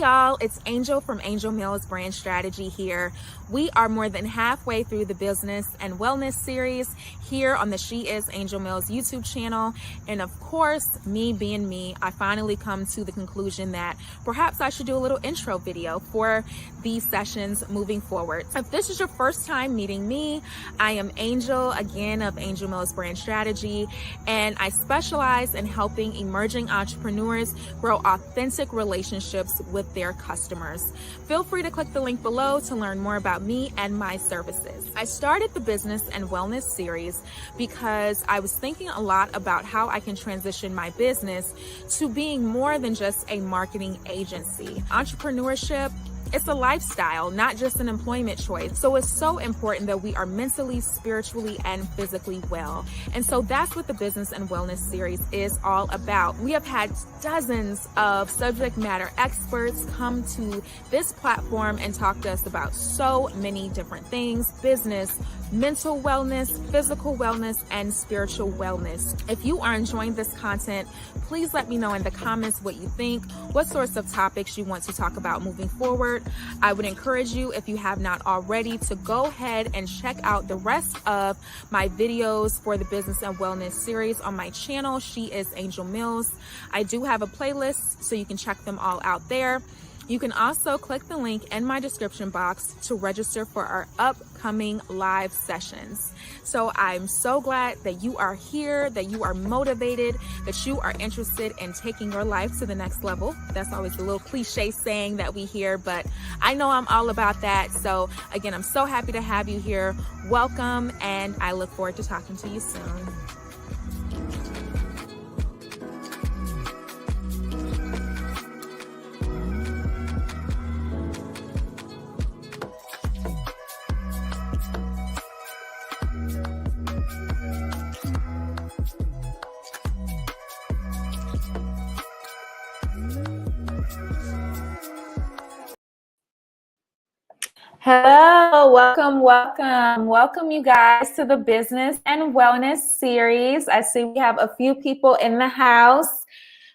Hey y'all, it's Angel from Angel Mills Brand Strategy here. We are more than halfway through the business and wellness series here on the She Is Angel Mills YouTube channel. And of course, me being me, I finally come to the conclusion that perhaps I should do a little intro video for these sessions moving forward. If this is your first time meeting me, I am Angel, again, of Angel Mills Brand Strategy, and I specialize in helping emerging entrepreneurs grow authentic relationships with their customers. Feel free to click the link below to learn more about me and my services. I started the business and wellness series because I was thinking a lot about how I can transition my business to being more than just a marketing agency. Entrepreneurship, it's a lifestyle, not just an employment choice. So it's so important that we are mentally, spiritually, and physically well. And so that's what the Business and Wellness series is all about. We have had dozens of subject matter experts come to this platform and talk to us about so many different things: business, mental wellness, physical wellness, and spiritual wellness. If you are enjoying this content, please let me know in the comments what you think, what sorts of topics you want to talk about moving forward. I would encourage you, if you have not already, to go ahead and check out the rest of my videos for the Business and Wellness series on my channel, She Is Angel Mills. I do have a playlist, so you can check them all out there. You can also click the link in my description box to register for our upcoming live sessions. So I'm so glad that you are here, that you are motivated, that you are interested in taking your life to the next level. That's always a little cliche saying that we hear, but I know I'm all about that. So again, I'm so happy to have you here. Welcome, and I look forward to talking to you soon. Hello, welcome you guys to the Business and Wellness series. I see we have a few people in the house.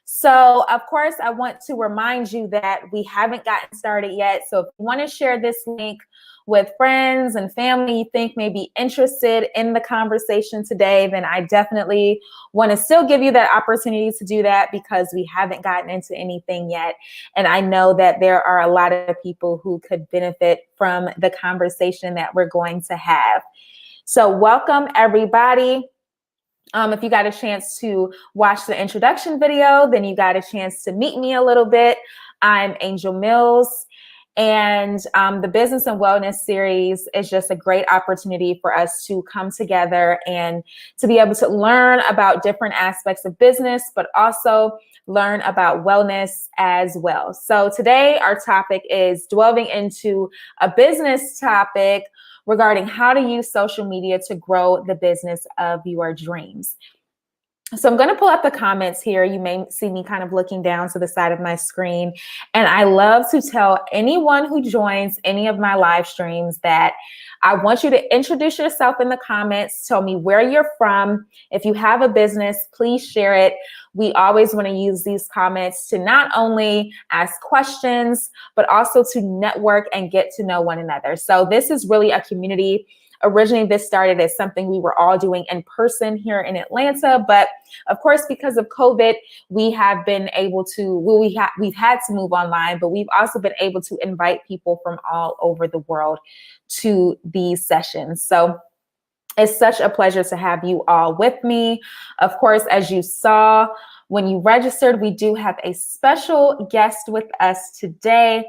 So of course, I want to remind you that we haven't gotten started yet. So if you want to share this link with friends and family you think may be interested in the conversation today, then I definitely want to still give you that opportunity to do that, because we haven't gotten into anything yet. And I know that there are a lot of people who could benefit from the conversation that we're going to have. So welcome, everybody. If you got a chance to watch the introduction video, then you got a chance to meet me a little bit. I'm Angel Mills. And the Business and Wellness series is just a great opportunity for us to come together and to be able to learn about different aspects of business, but also learn about wellness as well. So today our topic is delving into a business topic regarding how to use social media to grow the business of your dreams. So I'm going to pull up the comments here. You may see me kind of looking down to the side of my screen. And I love to tell anyone who joins any of my live streams that I want you to introduce yourself in the comments. Tell me where you're from. If you have a business, please share it. We always want to use these comments to not only ask questions, but also to network and get to know one another. So this is really a community. Originally, this started as something we were all doing in person here in Atlanta, but of course, because of COVID, we have been able to, we've had to move online, but we've also been able to invite people from all over the world to these sessions. So it's such a pleasure to have you all with me. Of course, as you saw when you registered, we do have a special guest with us today.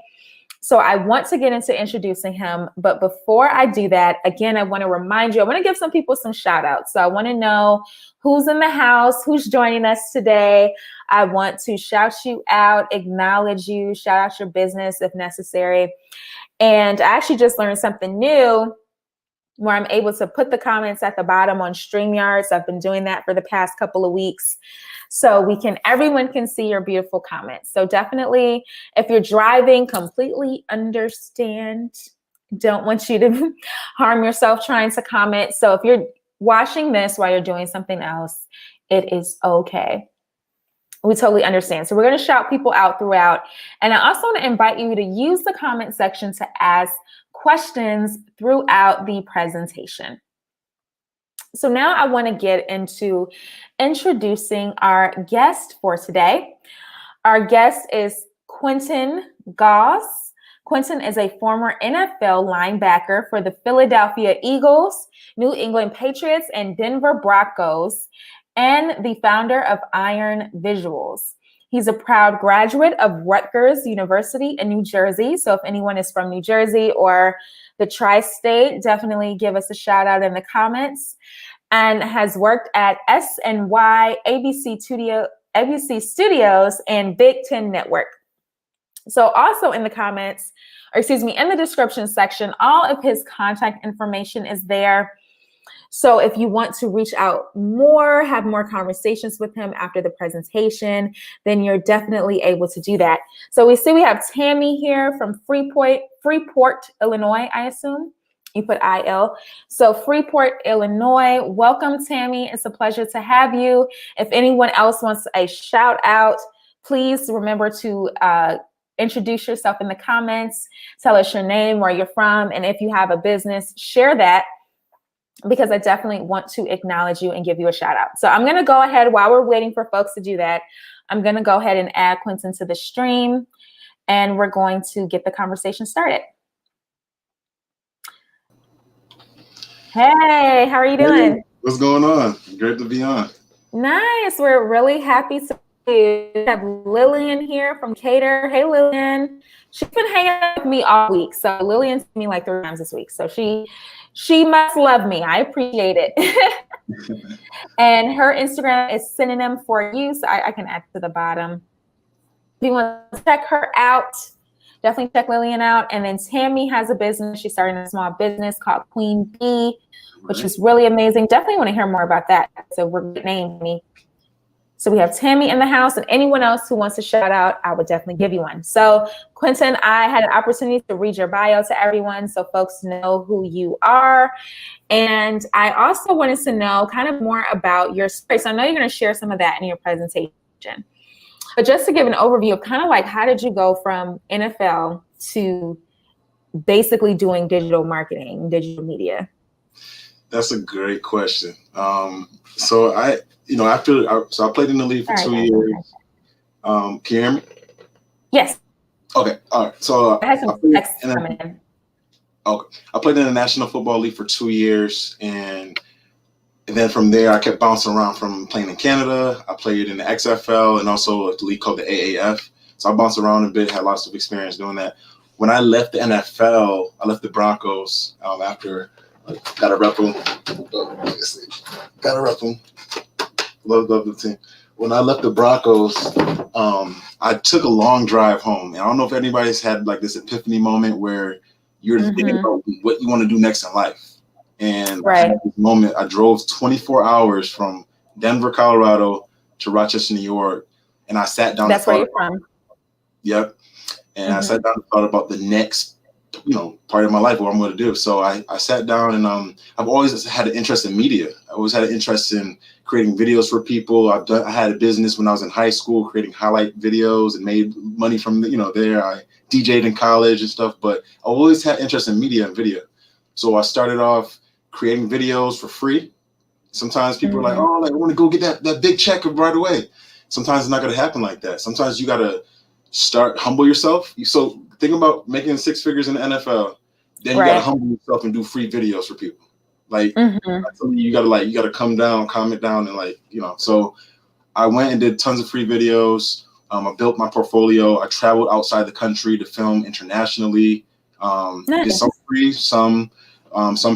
So I want to get into introducing him, but before I do that, again, I want to remind you, I want to give some people some shout outs. So I want to know who's in the house, who's joining us today. I want to shout you out, acknowledge you, shout out your business if necessary. And I actually just learned something new where I'm able to put the comments at the bottom on StreamYard. So I've been doing that for the past couple of weeks. So everyone can see your beautiful comments. So definitely, if you're driving, completely understand. Don't want you to harm yourself trying to comment. So if you're watching this while you're doing something else, it is okay. We totally understand. So we're going to shout people out throughout. And I also want to invite you to use the comment section to ask questions throughout the presentation. So now I want to get into introducing our guest for today. Our guest is Quentin Gause. Quentin is a former NFL linebacker for the Philadelphia Eagles, New England Patriots, and Denver Broncos, and the founder of Ironvisuals. He's a proud graduate of Rutgers University in New Jersey. So if anyone is from New Jersey or the tri-state, definitely give us a shout out in the comments. And has worked at SNY, ABC Studios, and Big Ten Network. So also in the comments, or excuse me, in the description section, all of his contact information is there. So if you want to reach out more, have more conversations with him after the presentation, then you're definitely able to do that. So we see we have Tammy here from Freeport, Illinois, I assume. You put IL. So Freeport, Illinois. Welcome, Tammy. It's a pleasure to have you. If anyone else wants a shout out, please remember to introduce yourself in the comments. Tell us your name, where you're from, and if you have a business, share that, because I definitely want to acknowledge you and give you a shout out. So I'm going to go ahead, while we're waiting for folks to do that, I'm going to go ahead and add Quentin to the stream, and we're going to get the conversation started. Hey, how are you doing? Hey, what's going on? Great to be on. Nice. We're really happy to have Lillian here from Cater. Hey, Lillian. She's been hanging out with me all week. So Lillian's seen me like 3 times this week. So she must love me. I appreciate it. And her Instagram is synonym for you. So I can add to the bottom. If you want to check her out, definitely check Lillian out. And then Tammy has a business. She's starting a small business called Queen Bee, which is really amazing. Definitely want to hear more about that. So we're naming me. So we have Tammy in the house, and anyone else who wants to shout out, I would definitely give you one. So Quentin, I had an opportunity to read your bio to everyone so folks know who you are. And I also wanted to know kind of more about your story. So I know you're going to share some of that in your presentation. But just to give an overview of kind of like, how did you go from NFL to basically doing digital marketing, digital media? That's a great question. So I played in the league for 2 years. Can you hear me? Yes. Okay. All right. So I had some text coming in. Okay. I played in the National Football League for 2 years, and then from there I kept bouncing around from playing in Canada. I played in the XFL and also a league called the AAF. So I bounced around a bit, had lots of experience doing that. When I left the NFL, I left the Broncos after. Gotta rep them. Gotta rep them. Love the team. When I left the Broncos, I took a long drive home. And I don't know if anybody's had like this epiphany moment where you're thinking about what you want to do next in life. And at this moment, I drove 24 hours from Denver, Colorado to Rochester, New York. And I sat down. That's where you're from. Yep. And I sat down and thought about the next part of my life, what I'm going to do. So I sat down, and I've always had an interest in media. I always had an interest in creating videos for people. I had a business when I was in high school, creating highlight videos, and made money from there. I DJ'd in college and stuff, but I always had interest in media and video. So I started off creating videos for free. Sometimes people are like, oh, I want to go get that big check right away. Sometimes it's not going to happen like that. Sometimes you got to humble yourself. So think about making 6 figures in the NFL. Then you got to humble yourself and do free videos for people. Like you got to calm it down, and So I went and did tons of free videos. I built my portfolio. I traveled outside the country to film internationally. Did some free, some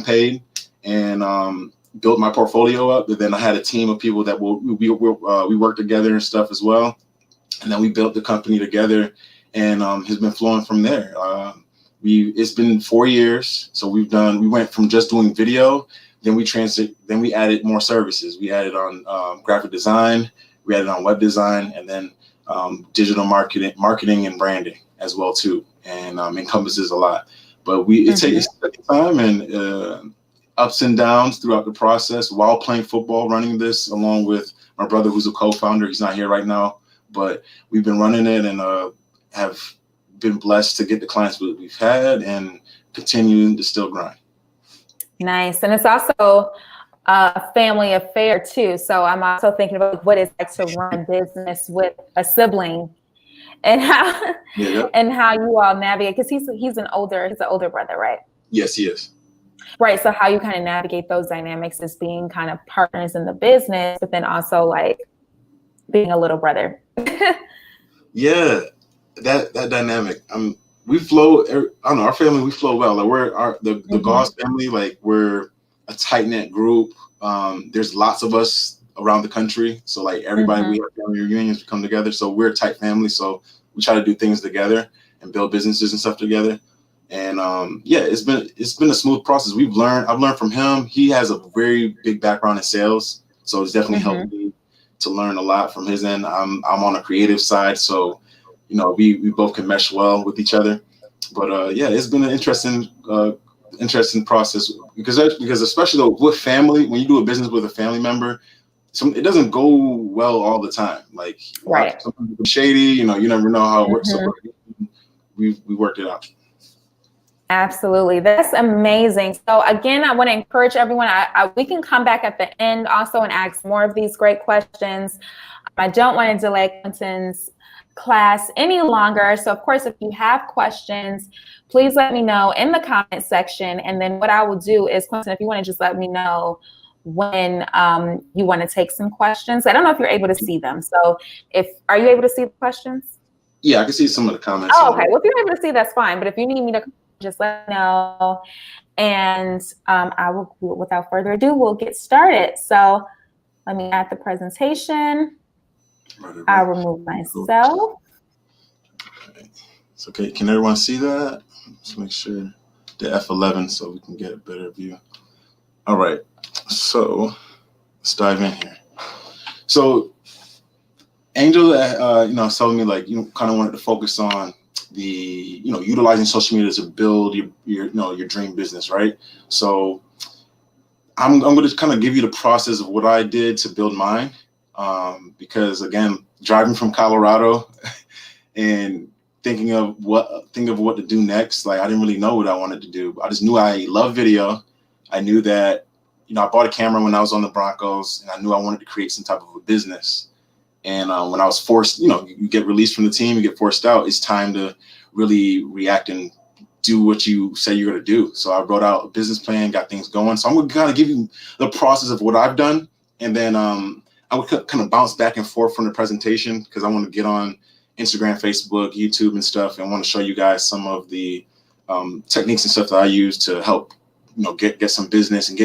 paid, and built my portfolio up. And then I had a team of people that we worked together and stuff as well. And then we built the company together, and has been flowing from there. It's been 4 years, so we went from just doing video, then we added more services. We added on graphic design, we added on web design, and then digital marketing and branding as well too, and encompasses a lot. But it takes time and ups and downs throughout the process while playing football, running this along with my brother who's a co-founder. He's not here right now. but we've been running it and have been blessed to get the clients we've had and continuing to still grind. Nice. And it's also a family affair too. So I'm also thinking about what it's like to run business with a sibling and how and how you all navigate, because he's an older brother, right? Yes, he is. Right. So how you kind of navigate those dynamics as being kind of partners in the business, but then also like being a little brother. Yeah, that dynamic. We flow. I don't know. Our family, we flow well. Like we're the Gause family. Like we're a tight knit group. There's lots of us around the country. So like everybody, we have family reunions. We come together. So we're a tight family. So we try to do things together and build businesses and stuff together. And yeah, it's been a smooth process. I've learned from him. He has a very big background in sales, so it's definitely helped me to learn a lot from his end. I'm on a creative side, so you know we both can mesh well with each other. But yeah, it's been an interesting process because especially though with family, when you do a business with a family member, it doesn't go well all the time. Like some people are shady, you never know how it works. So we worked it out. Absolutely. That's amazing. So again, I want to encourage everyone. We can come back at the end also and ask more of these great questions. I don't want to delay Quentin's class any longer. So of course, if you have questions, please let me know in the comment section. And then what I will do is, Quentin, if you want to just let me know when you want to take some questions. I don't know if you're able to see them. So are you able to see the questions? Yeah, I can see some of the comments. Oh, okay. Well, if you're able to see, that's fine. But if you need me to just let me know, and I will, without further ado, we'll get started. So let me add the presentation. Right. I'll remove myself. It's okay. Can everyone see that? Let's make sure the F11 so we can get a better view. All right. So let's dive in here. So Angel, was telling me like kind of wanted to focus on the utilizing social media to build your dream business, right? So I'm going to kind of give you the process of what I did to build mine, because again, driving from Colorado and thinking of what to do next, like I didn't really know what I wanted to do. I just knew I love video. I knew that I bought a camera when I was on the Broncos, and I knew I wanted to create some type of a business. And when I was forced, you get released from the team, you get forced out, it's time to really react and do what you say you're going to do. So I wrote out a business plan, got things going. So I'm going to kind of give you the process of what I've done. And then I would kind of bounce back and forth from the presentation because I want to get on Instagram, Facebook, YouTube and stuff. And I want to show you guys some of the techniques and stuff that I use to help, get some business and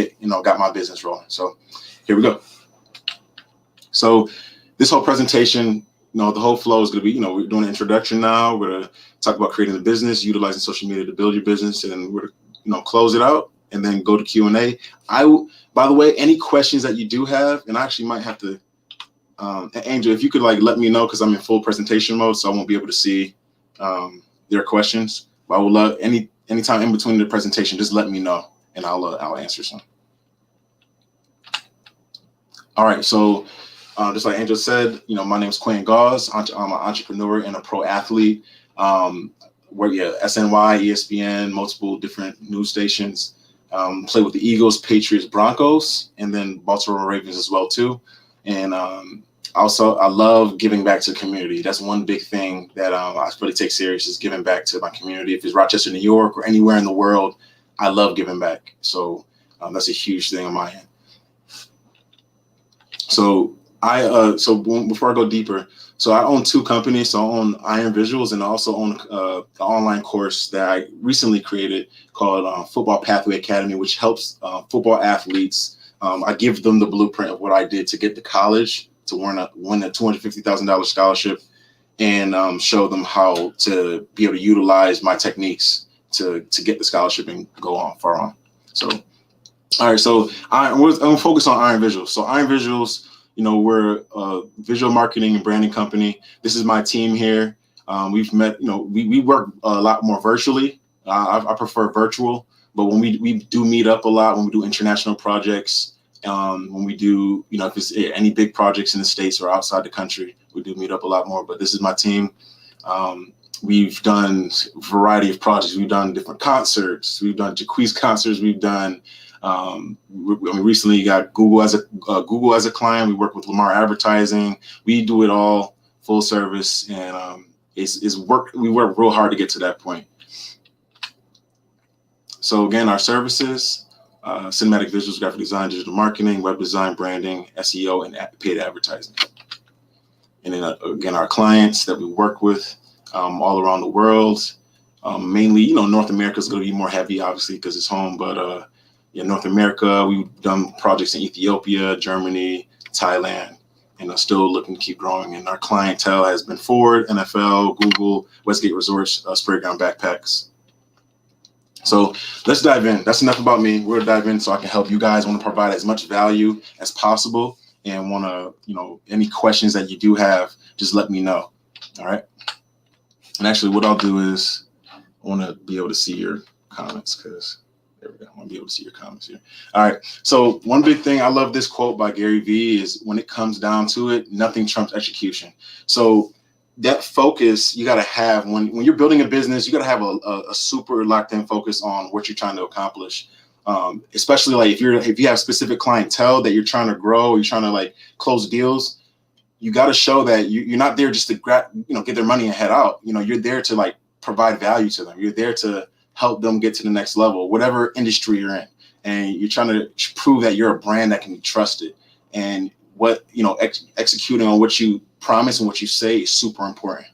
got my business rolling. So here we go. So this whole presentation, the whole flow is going to be, we're doing an introduction now. We're going to talk about creating the business, utilizing social media to build your business, and we're going to close it out and then go to Q&A. By the way, any questions that you do have, and I actually might have to, Angel, if you could let me know because I'm in full presentation mode, so I won't be able to see their questions. But I would love anytime in between the presentation, just let me know and I'll answer some. All right, so. Just like Angel said, my name is Quentin Gause. I'm an entrepreneur and a pro athlete. SNY, ESPN, multiple different news stations. Play with the Eagles, Patriots, Broncos, and then Baltimore Ravens as well too. And also, I love giving back to the community. That's one big thing that I really take serious is giving back to my community. If it's Rochester, New York, or anywhere in the world, I love giving back. So that's a huge thing on my end. So before I go deeper, so I own two companies. So I own Ironvisuals and I also own an online course that I recently created called Football Pathway Academy, which helps football athletes. I give them the blueprint of what I did to get to college, to win a $250,000 scholarship, and show them how to be able to utilize my techniques to get the scholarship and go on far on. So, all right, so I'm going to focus on Ironvisuals. So Ironvisuals, we're a visual marketing and branding company. This is my team here. We've met, we work a lot more virtually. I prefer virtual, but when we do meet up a lot, when we do international projects When we do, if it's any big projects in the States or outside the country, we do meet up a lot more. But this is my team. We've done a variety of projects. We've done different concerts. We've done Jaquez concerts. We've done, recently got Google as a client. We work with Lamar Advertising. We do it all full service, and it's work. We work real hard to get to that point. So again, our services: cinematic visuals, graphic design, digital marketing, web design, branding, SEO, and paid advertising. And then again, our clients that we work with all around the world, mainly, North America is going to be more heavy, obviously, because it's home. But North America, we've done projects in Ethiopia, Germany, Thailand, and still looking to keep growing. And our clientele has been Ford, NFL, Google, Westgate Resorts, Spray Ground Backpacks. So let's dive in. That's enough about me. We'll dive in so I can help you guys. I want to provide as much value as possible, and want to, any questions that you do have, just let me know. All right. And actually, what I'll do is I want to be able to see your comments, because there we go. I want to be able to see your comments here. All right. So one big thing, I love this quote by Gary Vee, is when it comes down to it, nothing trumps execution. So that focus you got to have when you're building a business. You got to have a super locked in focus on what you're trying to accomplish. Especially like if you have specific clientele that you're trying to grow, you're trying to like close deals. You got to show that you're not there just to get their money and head out. You're there to like provide value to them. You're there to help them get to the next level, whatever industry you're in. And you're trying to prove that you're a brand that can be trusted. And what, executing on what you promise and what you say is super important.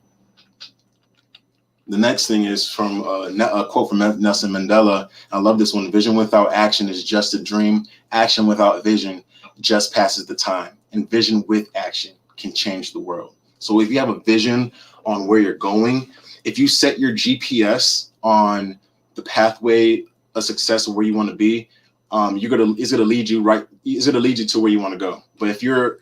The next thing is from a quote from Nelson Mandela. I love this one. Vision without action is just a dream. Action without vision just passes the time. And vision with action can change the world. So if you have a vision on where you're going, if you set your GPS on the pathway of success of where you want to be, it's gonna lead you to where you want to go. But if you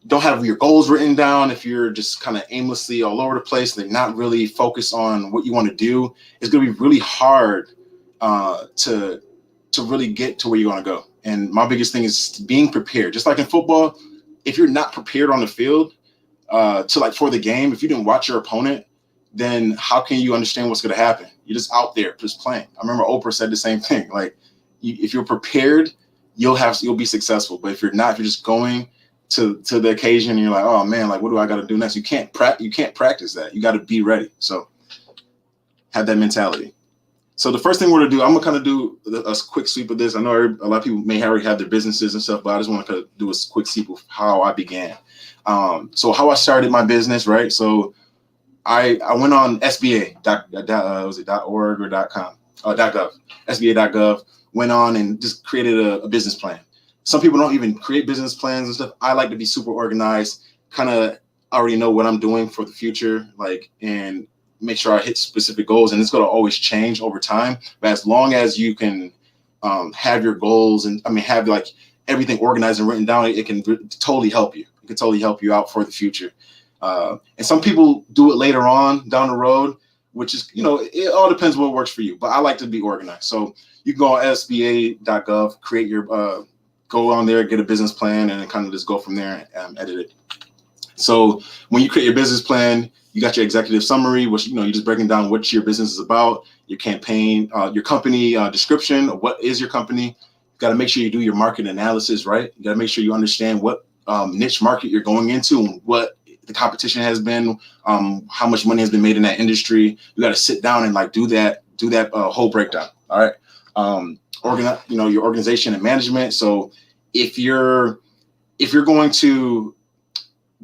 don't have your goals written down, if you're just kind of aimlessly all over the place, and not really focused on what you want to do, it's gonna be really hard to really get to where you want to go. And my biggest thing is being prepared. Just like in football, if you're not prepared on the field for the game, if you didn't watch your opponent, then how can you understand what's going to happen? You're just out there just playing. I remember Oprah said the same thing. Like, if you're prepared, you'll be successful. But if you're not, if you're just going to the occasion and you're like, oh man, like what do I got to do next? You can't practice that. You got to be ready. So have that mentality. So the first thing we're going to do, I'm going to kind of do a quick sweep of this. I know a lot of people may already have their businesses and stuff, but I just want to do a quick sweep of how I began. So how I started my business, right? So I went on SBA, was it .org or .com? .gov, SBA.gov, went on and just created a business plan. Some people don't even create business plans and stuff. I like to be super organized, kind of already know what I'm doing for the future, and make sure I hit specific goals. And it's going to always change over time. But as long as you can have your goals and have like everything organized and written down, it can totally help you. It can totally help you out for the future. And some people do it later on down the road, which is, it all depends what works for you. But I like to be organized. So you can go on SBA.gov, create your, go on there, get a business plan, and then kind of just go from there and edit it. So when you create your business plan, you got your executive summary, which, you're just breaking down what your business is about, your campaign, your company description, what is your company. You got to make sure you do your market analysis, right? You got to make sure you understand what niche market you're going into and what the competition has been, how much money has been made in that industry. You got to sit down and do that whole breakdown. All right. Organize, your organization and management. So if you're going to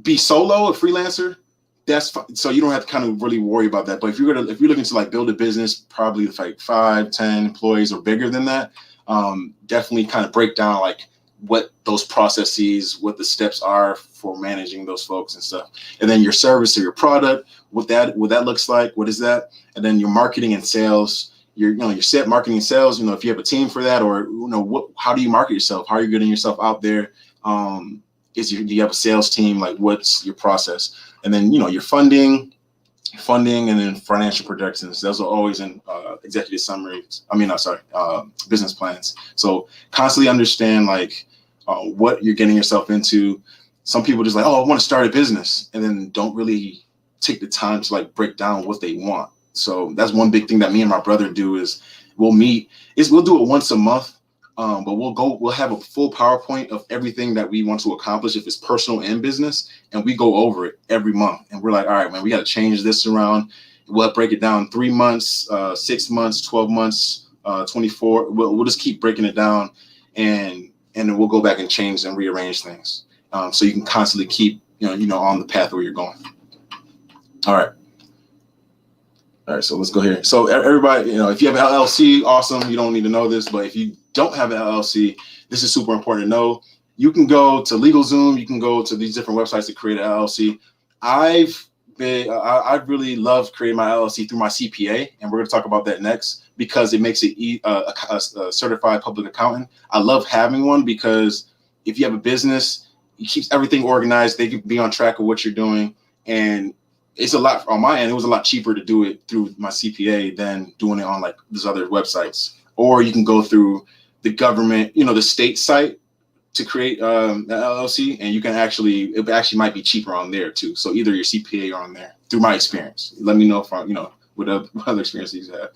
be solo, a freelancer, that's fine. So you don't have to kind of really worry about that. But if you're looking to build a business, probably like 5, 10 employees or bigger than that, definitely kind of break down what those processes, what the steps are for managing those folks and stuff. And then your service or your product, what that looks like, what is that? And then your marketing and sales, your set marketing and sales, if you have a team for that, or, how do you market yourself? How are you getting yourself out there? Do you have a sales team? What's your process? And then, your funding, and then financial projections. Those are always in executive summaries. Business plans. So constantly understand what you're getting yourself into. Some people just like, oh, I want to start a business, and then don't really take the time to like break down what they want. So that's one big thing that me and my brother do is we'll do it once a month. But we'll have a full PowerPoint of everything that we want to accomplish if it's personal and business. And we go over it every month. And we're like, all right, man, we got to change this around. We'll break it down 3 months, 6 months, 12 months, 24. We'll just keep breaking it down, and then we'll go back and change and rearrange things. So you can constantly keep, on the path where you're going. All right. All right, so let's go here. So everybody, if you have an LLC, awesome. You don't need to know this, but if you don't have an LLC, this is super important to know. You can go to LegalZoom. You can go to these different websites to create an LLC. I really love creating my LLC through my CPA, and we're going to talk about that next because it makes it a certified public accountant. I love having one because if you have a business, it keeps everything organized. They can be on track of what you're doing, and it's a lot on my end. It was a lot cheaper to do it through my CPA than doing it on like these other websites. Or you can go through the government, the state site to create an LLC, and it actually might be cheaper on there too. So either your CPA or on there through my experience. Let me know if what other experiences you have.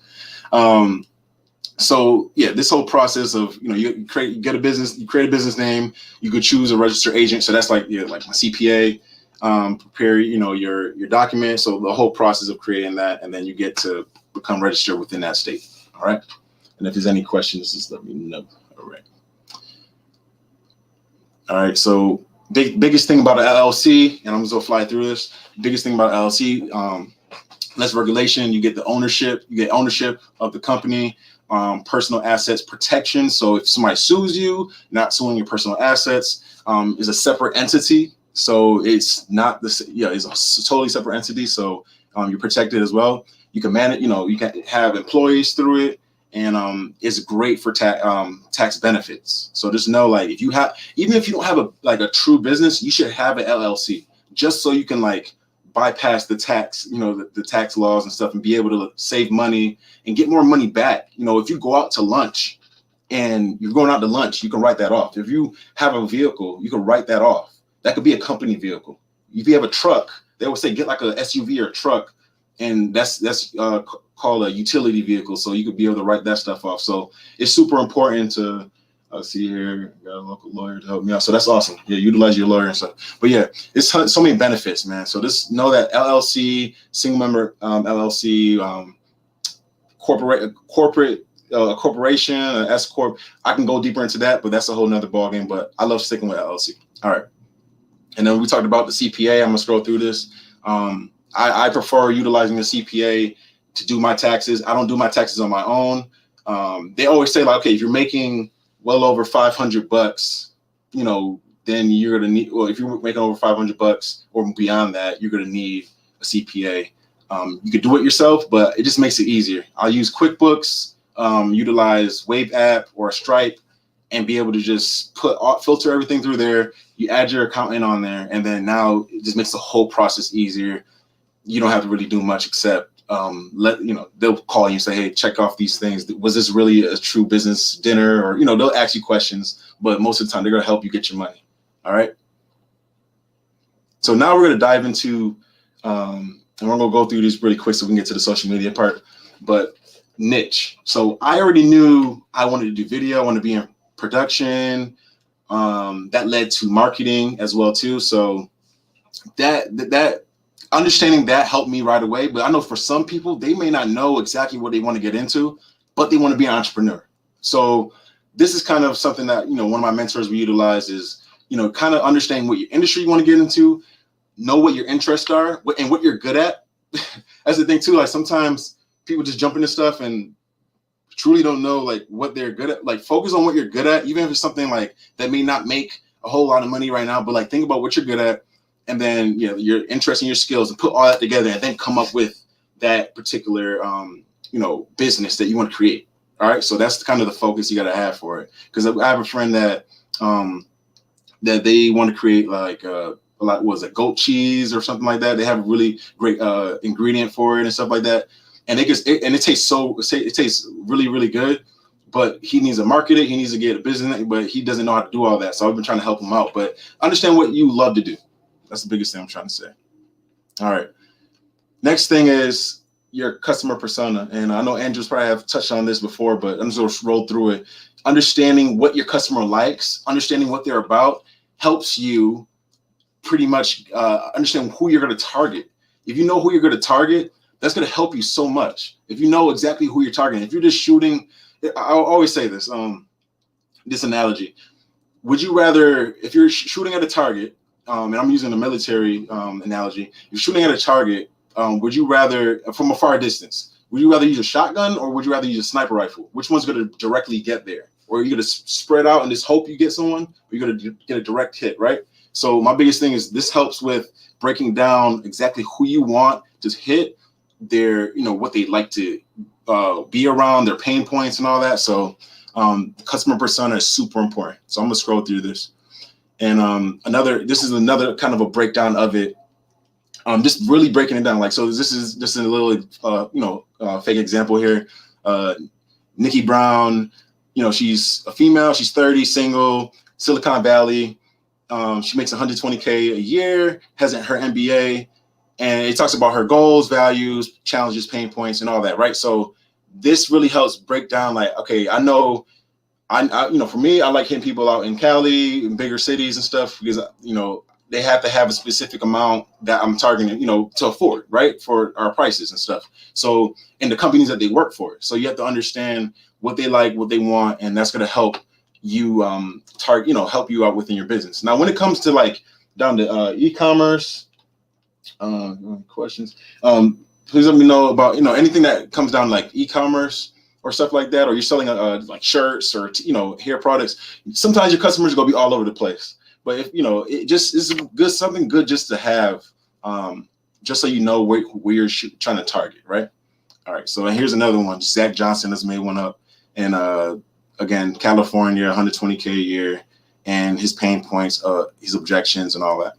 So yeah, this whole process of, you create a business name, you could choose a registered agent. So that's like my CPA. Prepare your documents, so the whole process of creating that, and then you get to become registered within that state. All right, and if there's any questions, just let me know. All right, so biggest thing about an LLC, and I'm just gonna fly through this. Biggest thing about LLC, less regulation. You get ownership of the company. Personal assets protection, so if somebody sues you, not suing your personal assets, is a separate entity. So it's not it's a totally separate entity. So you're protected as well. You can manage, you can have employees through it, and it's great for tax benefits. So just know, like, even if you don't have a true business, you should have an LLC just so you can like bypass the tax, the tax laws and stuff, and be able to save money and get more money back. If you go out to lunch and you're going out to lunch, you can write that off. If you have a vehicle, you can write that off. That could be a company vehicle. If you have a truck, they would say get like a SUV or a truck, and that's called a utility vehicle. So you could be able to write that stuff off. So it's super important to see here. Got a local lawyer to help me out. So that's awesome. Yeah, utilize your lawyer and stuff. But yeah, it's so many benefits, man. So just know that LLC, single member LLC, corporation, S corp. I can go deeper into that, but that's a whole nother ballgame. But I love sticking with LLC. All right. And then we talked about the CPA. I'm gonna scroll through this. I prefer utilizing the CPA to do my taxes. I don't do my taxes on my own. They always say like, okay, if you're making well over $500, then you're gonna need. Well, if you're making over $500 or beyond that, you're gonna need a CPA. You could do it yourself, but it just makes it easier. I'll use QuickBooks, utilize Wave app or Stripe, and be able to just filter everything through there. You add your accountant on there, and then now it just makes the whole process easier. You don't have to really do much except they'll call you and say, hey, check off these things. Was this really a true business dinner? Or, they'll ask you questions, but most of the time they're going to help you get your money. All right. So now we're going to dive into, and we're going to go through these really quick so we can get to the social media part, but niche. So I already knew I wanted to do video. I want to be in production. That led to marketing as well too. So that understanding that helped me right away. But I know for some people, they may not know exactly what they want to get into, but they want to be an entrepreneur. So this is kind of something that, one of my mentors we utilize is, kind of understanding what your industry you want to get into, know what your interests are and what you're good at. That's the thing too. Like sometimes people just jump into stuff and truly don't know like what they're good at. Like focus on what you're good at, even if it's something like that may not make a whole lot of money right now, but like think about what you're good at, and then your interest in your skills, and put all that together, and then come up with that particular business that you want to create. All right, so that's kind of the focus you got to have for it. Because I have a friend that that they want to create like goat cheese or something like that. They have a really great ingredient for it and stuff like that. And it tastes really, really good, but he needs to market it. He needs to get a business, but he doesn't know how to do all that. So I've been trying to help him out. But understand what you love to do. That's the biggest thing I'm trying to say. All right. Next thing is your customer persona. And I know Andrew's probably have touched on this before, but I'm just going to roll through it. Understanding what your customer likes, understanding what they're about, helps you pretty much understand who you're going to target. If you know who you're going to target, that's going to help you so much. If you know exactly who you're targeting, if you're just shooting, I'll always say this, this analogy. Would you rather, if you're shooting at a target, and I'm using a military analogy, you're shooting at a target, would you rather, from a far distance, would you rather use a shotgun or would you rather use a sniper rifle? Which one's going to directly get there? Or are you going to spread out and just hope you get someone? Or you're going to get a direct hit, right? So my biggest thing is this helps with breaking down exactly who you want to hit, their, what they like to be around, their pain points and all that. So customer persona is super important. So I'm going to scroll through this. And this is another kind of a breakdown of it. Just really breaking it down. Like, so this is just a little, fake example here. Nikki Brown, she's a female, she's 30, single, Silicon Valley. She makes $120K a year, has her MBA, and it talks about her goals, values, challenges, pain points, and all that, right? So this really helps break down, like, okay, I know, for me, I like hitting people out in Cali, in bigger cities and stuff, because, they have to have a specific amount that I'm targeting, to afford, right, for our prices and stuff. So, in the companies that they work for. So you have to understand what they like, what they want, and that's going to help you help you out within your business. Now, when it comes to like down to e-commerce, questions, please let me know about, anything that comes down like e-commerce or stuff like that, or you're selling like shirts or, hair products. Sometimes your customers are going to be all over the place. But if, it just is good, something good just to have, just so you know where you're trying to target, right? All right. So here's another one. Zach Johnson has made one up. And again, California, 120K a year, and his pain points, his objections and all that.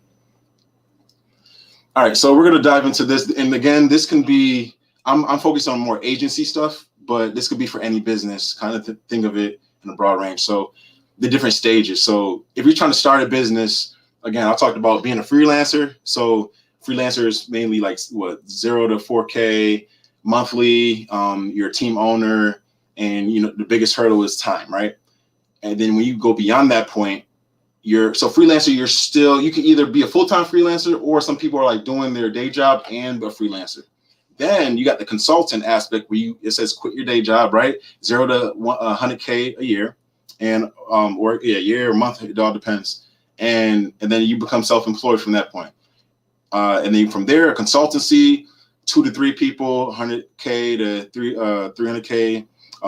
All right. So we're going to dive into this. And again, this can be, I'm focused on more agency stuff, but this could be for any business, kind of think of it in a broad range. So the different stages. So if you're trying to start a business, again, I talked about being a freelancer. So freelancers mainly like 0 to 4K monthly. You're a team owner, and the biggest hurdle is time, right? And then when you go beyond that point, freelancer, you can either be a full-time freelancer, or some people are like doing their day job and a freelancer. Then you got the consultant aspect where it says quit your day job, right? 0 to 100K a year. And or a year or month, it all depends. And then you become self-employed from that point. And then from there, a consultancy, 2 to 3 people, 100K to 300K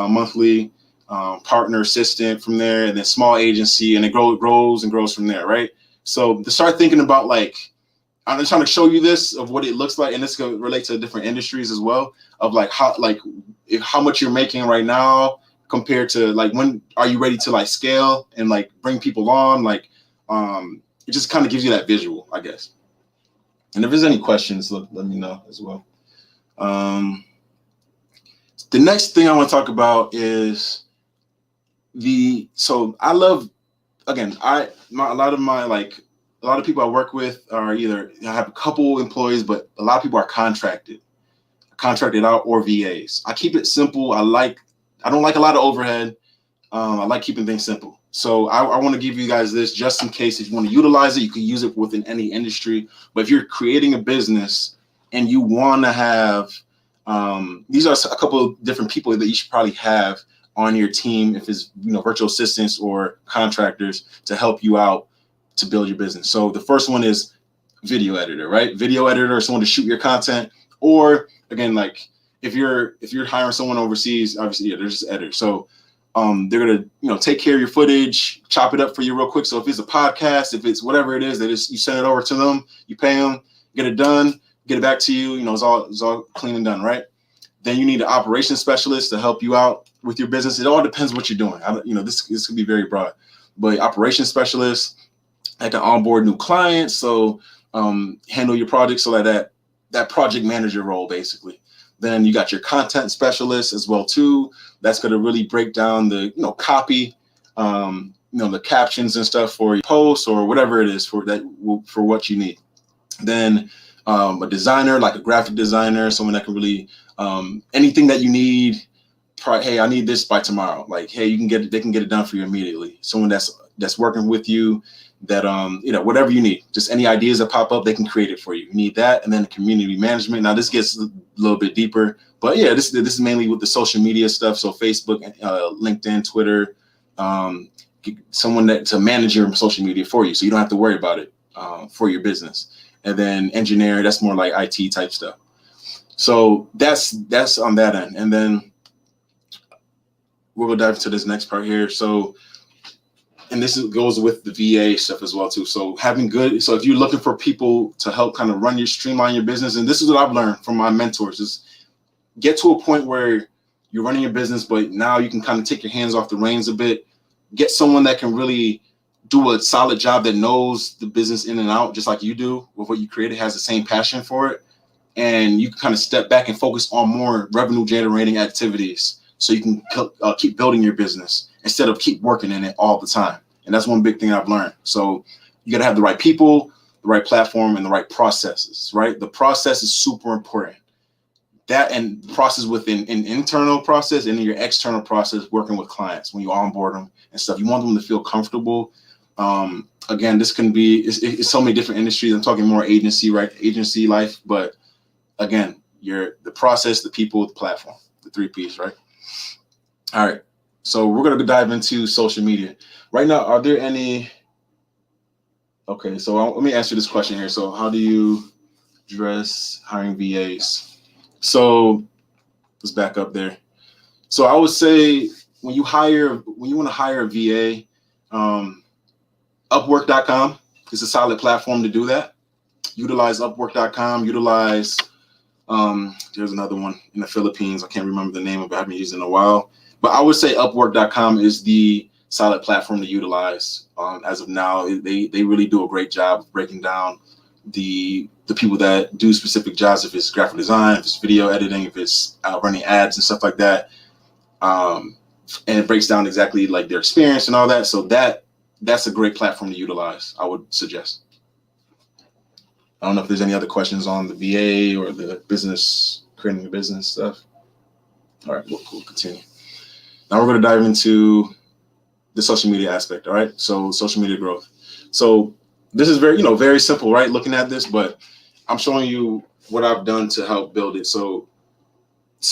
monthly, partner assistant from there, and then small agency, and it grows and grows from there, right? So to start thinking about, like, I'm just trying to show you this of what it looks like, and this can relate to different industries as well, of like how much you're making right now compared to like when are you ready to like scale and like bring people on, like it just kind of gives you that visual, I guess. And if there's any questions, let me know as well. The next thing I want to talk about is I love, again, a lot of people I work with are either, I have a couple employees, but a lot of people are contracted out, or VAs. I keep it simple. I don't like a lot of overhead. I like keeping things simple. So I want to give you guys this just in case if you want to utilize it, you can use it within any industry. But if you're creating a business and you want to have, these are a couple of different people that you should probably have on your team, if it's virtual assistants or contractors to help you out to build your business. So the first one is video editor, right? Video editor, someone to shoot your content, or again, like if you're hiring someone overseas, obviously, they're just editors. So they're gonna take care of your footage, chop it up for you real quick. So if it's a podcast, if it's whatever it is, you send it over to them, you pay them, get it done, get it back to you. It's all clean and done, right? Then you need an operations specialist to help you out with your business. It all depends what you're doing. This could be very broad, but operations specialist that can onboard new clients, so handle your project, so like that project manager role basically. Then you got your content specialist as well too. That's going to really break down the copy, the captions and stuff for your posts or whatever it is for what you need. Then a designer, like a graphic designer, someone that can really anything that you need. Hey, I need this by tomorrow. Like, hey, they can get it done for you immediately. Someone that's working with you, that whatever you need, just any ideas that pop up, they can create it for you. You need that. And then community management. Now this gets a little bit deeper, but yeah, this is mainly with the social media stuff. So Facebook, LinkedIn, Twitter, someone to manage your social media for you, so you don't have to worry about it for your business. And then engineer, that's more like IT type stuff. So that's on that end. And then we're gonna dive into this next part here. So, and this goes with the VA stuff as well too. So so if you're looking for people to help kind of streamline your business, and this is what I've learned from my mentors, is get to a point where you're running your business, but now you can kind of take your hands off the reins a bit. Get someone that can really do a solid job, that knows the business in and out, just like you do with what you created, has the same passion for it. And you can kind of step back and focus on more revenue generating activities, so you can keep building your business instead of keep working in it all the time. And that's one big thing I've learned. So you got to have the right people, the right platform, and the right processes, right? The process is super important. That and process within an internal process and in your external process, working with clients when you onboard them and stuff. You want them to feel comfortable. Again, this can be, it's so many different industries. I'm talking more agency, right? Agency life. But again, the process, the people, the platform, the 3 Ps, right? All right. So we're going to dive into social media. Right now, are there any? Okay, so let me answer this question here. So how do you address hiring VAs? So let's back up there. So I would say when you want to hire a VA, Upwork.com is a solid platform to do that. Utilize Upwork.com. Utilize, there's another one in the Philippines. I can't remember the name of it. I haven't used it in a while. But I would say Upwork.com is the solid platform to utilize as of now. They really do a great job of breaking down the people that do specific jobs, if it's graphic design, if it's video editing, if it's running ads and stuff like that. And it breaks down exactly like their experience and all that. So that's a great platform to utilize, I would suggest. I don't know if there's any other questions on the VA or the business, creating a business stuff. All right, we'll continue. Now we're going to dive into the social media aspect. All right. So social media growth. So this is very simple, right? Looking at this, but I'm showing you what I've done to help build it. So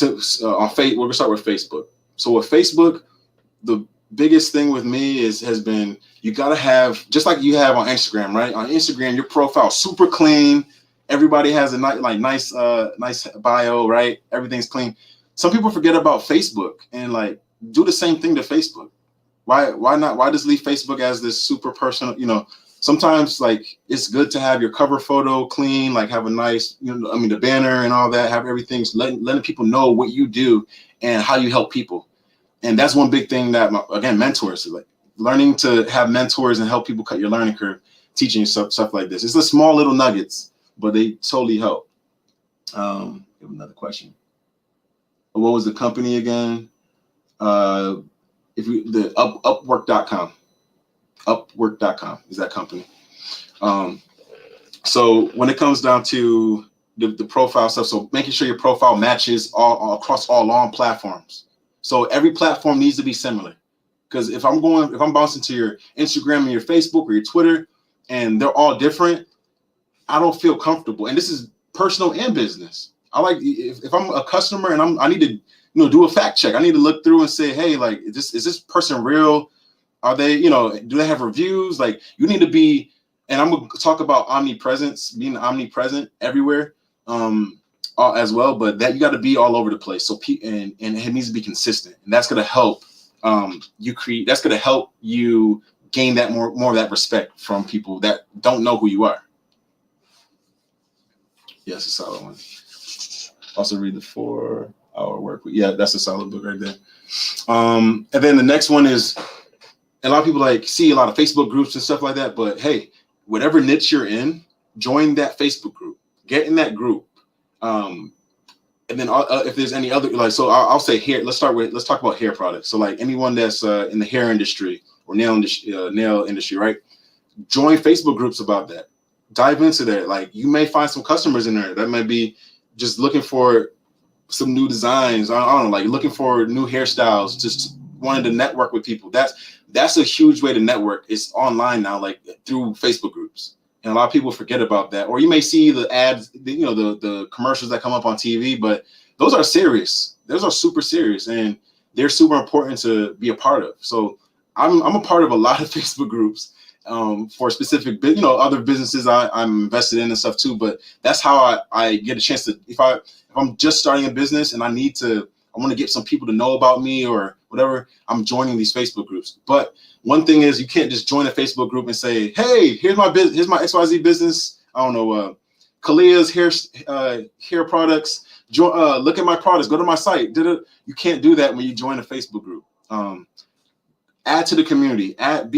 on we're going to start with Facebook. So with Facebook, the biggest thing with me has been, you got to have, just like you have on Instagram, right? On Instagram, your profile super clean. Everybody has a nice bio, right? Everything's clean. Some people forget about Facebook and do the same thing to Facebook. Why not? Why just leave Facebook as this super personal? Sometimes it's good to have your cover photo clean, have a nice, the banner and all that, have everything, letting people know what you do and how you help people. And that's one big thing that, mentors, learning to have mentors and help people cut your learning curve, teaching you stuff like this. It's the small little nuggets, but they totally help. We have another question. What was the company again? Upwork.com. Upwork.com is that company. So when it comes down to the profile stuff, so making sure your profile matches all across all platforms. So every platform needs to be similar. Because if I'm bouncing to your Instagram and your Facebook or your Twitter and they're all different, I don't feel comfortable. And this is personal and business. I like if I'm a customer and I need to do a fact check. I need to look through and say, hey, is this person real? Are they, do they have reviews? You need to be, and I'm going to talk about omnipresence, being omnipresent everywhere as well. But that you got to be all over the place. So, and it needs to be consistent. And that's going to help that's going to help you gain that more of that respect from people that don't know who you are. Yes, a solid one. Also read the 4-hour work week. Yeah, that's a solid book right there. And then the next one is, a lot of people see a lot of Facebook groups and stuff like that. But hey, whatever niche you're in, join that Facebook group. Get in that group. And then if there's any other, like, so I'll say hair. Let's talk about hair products. So like anyone that's in the hair industry or nail industry, right? Join Facebook groups about that. Dive into that. Like you may find some customers in there that might be just looking for some new designs. I don't know, like looking for new hairstyles, just wanting to network with people. That's a huge way to network. It's online now, like through Facebook groups. And a lot of people forget about that. Or you may see the ads, the commercials that come up on TV, but those are serious. Those are super serious, and they're super important to be a part of. So I'm a part of a lot of Facebook groups for specific, other businesses I'm invested in and stuff too. But that's how I get a chance to, if I'm just starting a business and I want to get some people to know about me or whatever, I'm joining these Facebook groups. But one thing is, you can't just join a Facebook group and say, hey, here's my business, here's my XYZ business. I don't know, Kalia's hair products. Look at my products. Go to my site. You can't do that when you join a Facebook group. Add to the community. Add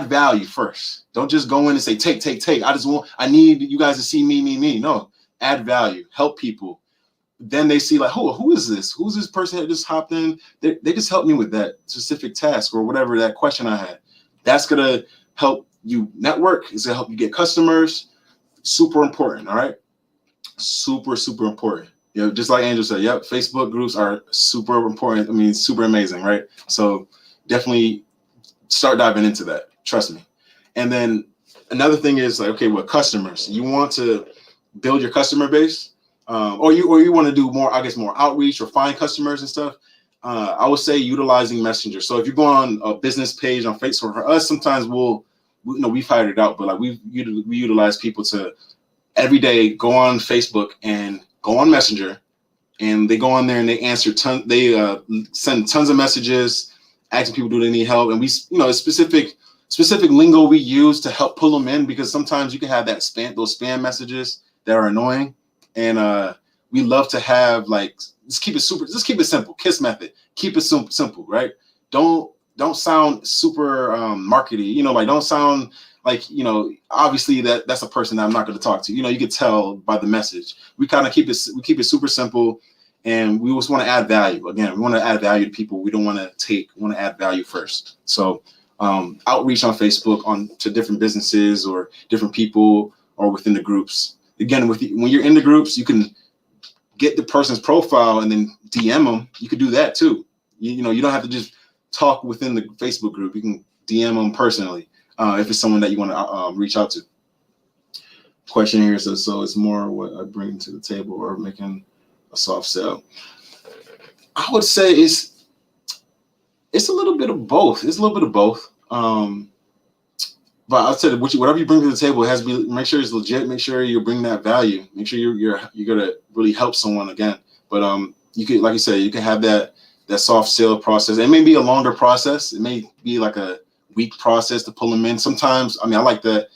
value first. Don't just go in and say take. I need you guys to see me. No, add value. Help people. Then they see like, who is this? Who's this person that just hopped in? They just helped me with that specific task or whatever that question I had. That's gonna help you network. It's gonna help you get customers. Super important. All right. Super important. Just like Angel said, yep, Facebook groups are super important. I mean, super amazing, right? So definitely start diving into that. Trust me. And then another thing is like, okay, with customers, you want to build your customer base, or you want to do more outreach or find customers and stuff. I would say utilizing Messenger. So if you go on a business page on Facebook, for us, sometimes we've hired it out, but like we utilize people to every day go on Facebook and go on Messenger, and they go on there and they send tons of messages, asking people do they need help, and we specific lingo we use to help pull them in, because sometimes you can have those spam messages that are annoying, and we love to have like just keep it simple. KISS method. Keep it simple, right? Don't sound super markety. Like don't sound like, obviously that's a person that I'm not going to talk to. You could tell by the message. We kind of keep it super simple, and we just want to add value. Again, we want to add value to people. We don't want to we want to add value first. So outreach on Facebook to different businesses or different people or within the groups. Again, when you're in the groups, you can get the person's profile and then DM them. You could do that too. You don't have to just talk within the Facebook group. You can DM them personally if it's someone that you want to reach out to. Question here says, so it's more what I bring to the table or making a soft sell. I would say it's a little bit of both. But I said, whatever you bring to the table, it has to be, make sure it's legit. Make sure you bring that value. Make sure you're gonna really help someone again. But you could, like you said, you can have that soft sale process. It may be a longer process. It may be like a week process to pull them in. Sometimes, I like that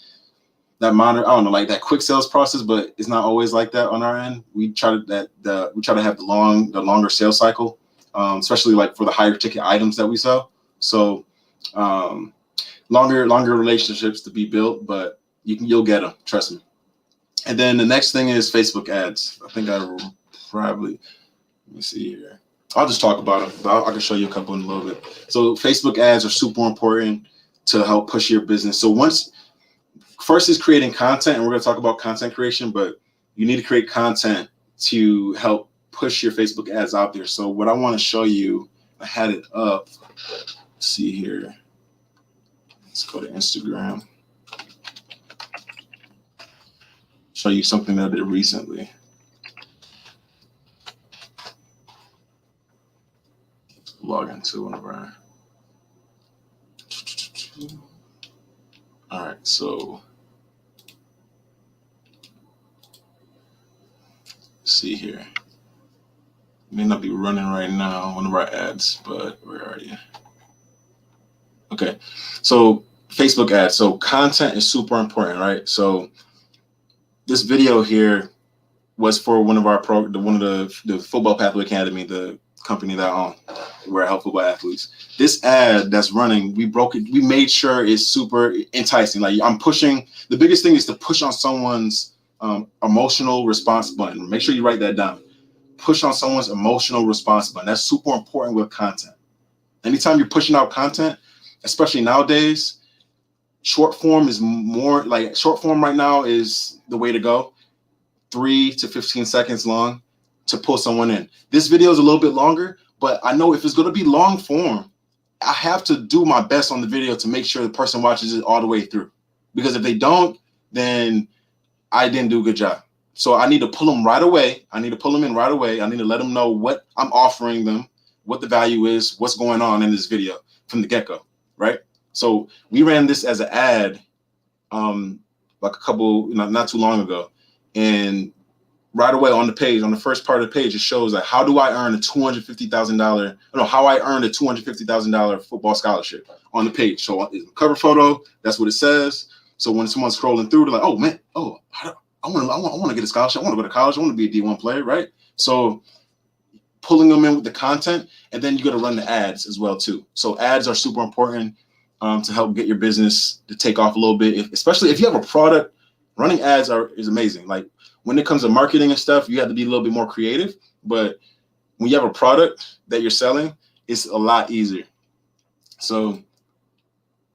like that quick sales process, but it's not always like that on our end. We try to have the longer sales cycle, especially like for the higher ticket items that we sell. So longer relationships to be built, but you'll get them, trust me. And then the next thing is Facebook ads. I think let me see here. I'll just talk about them, but I can show you a couple in a little bit. So Facebook ads are super important to help push your business. So first is creating content, and we're going to talk about content creation, but you need to create content to help push your Facebook ads out there. So what I want to show you, I had it up. Let's see here. Let's go to Instagram. Show you something that I did recently. Let's log into one of our. All right, so see here. It may not be running right now, one of our ads, but where are you? Okay, so Facebook ads. So content is super important, right? So this video here was for one of the Football Pathway Academy, the company that I own, where I help football athletes. This ad that's running, we made sure it's super enticing. Like I'm pushing, the biggest thing is to push on someone's emotional response button. Make sure you write that down. push on someone's emotional response button. That's super important with content. Anytime you're pushing out content, especially nowadays, short form is more like short form right now is the way to go. 3 to 15 seconds long to pull someone in. This video is a little bit longer, but I know if it's going to be long form, I have to do my best on the video to make sure the person watches it all the way through. Because if they don't, then I didn't do a good job. So I need to pull them right away. I need to pull them in right away. I need to let them know what I'm offering them, what the value is, what's going on in this video from the get-go, right? So we ran this as an ad like a couple, not too long ago. And right away on the page, on the first part of the page, it shows like how do I earn a $250,000, how I earned a $250,000 football scholarship on the page. So it's a cover photo, that's what it says. So when someone's scrolling through, they're like, oh man, I want to get a scholarship. I want to go to college. I want to be a D1 player, right? So pulling them in with the content, and then you got to run the ads as well too. So ads are super important to help get your business to take off a little bit, especially if you have a product. Running ads is amazing. Like when it comes to marketing and stuff, you have to be a little bit more creative. But when you have a product that you're selling, it's a lot easier. So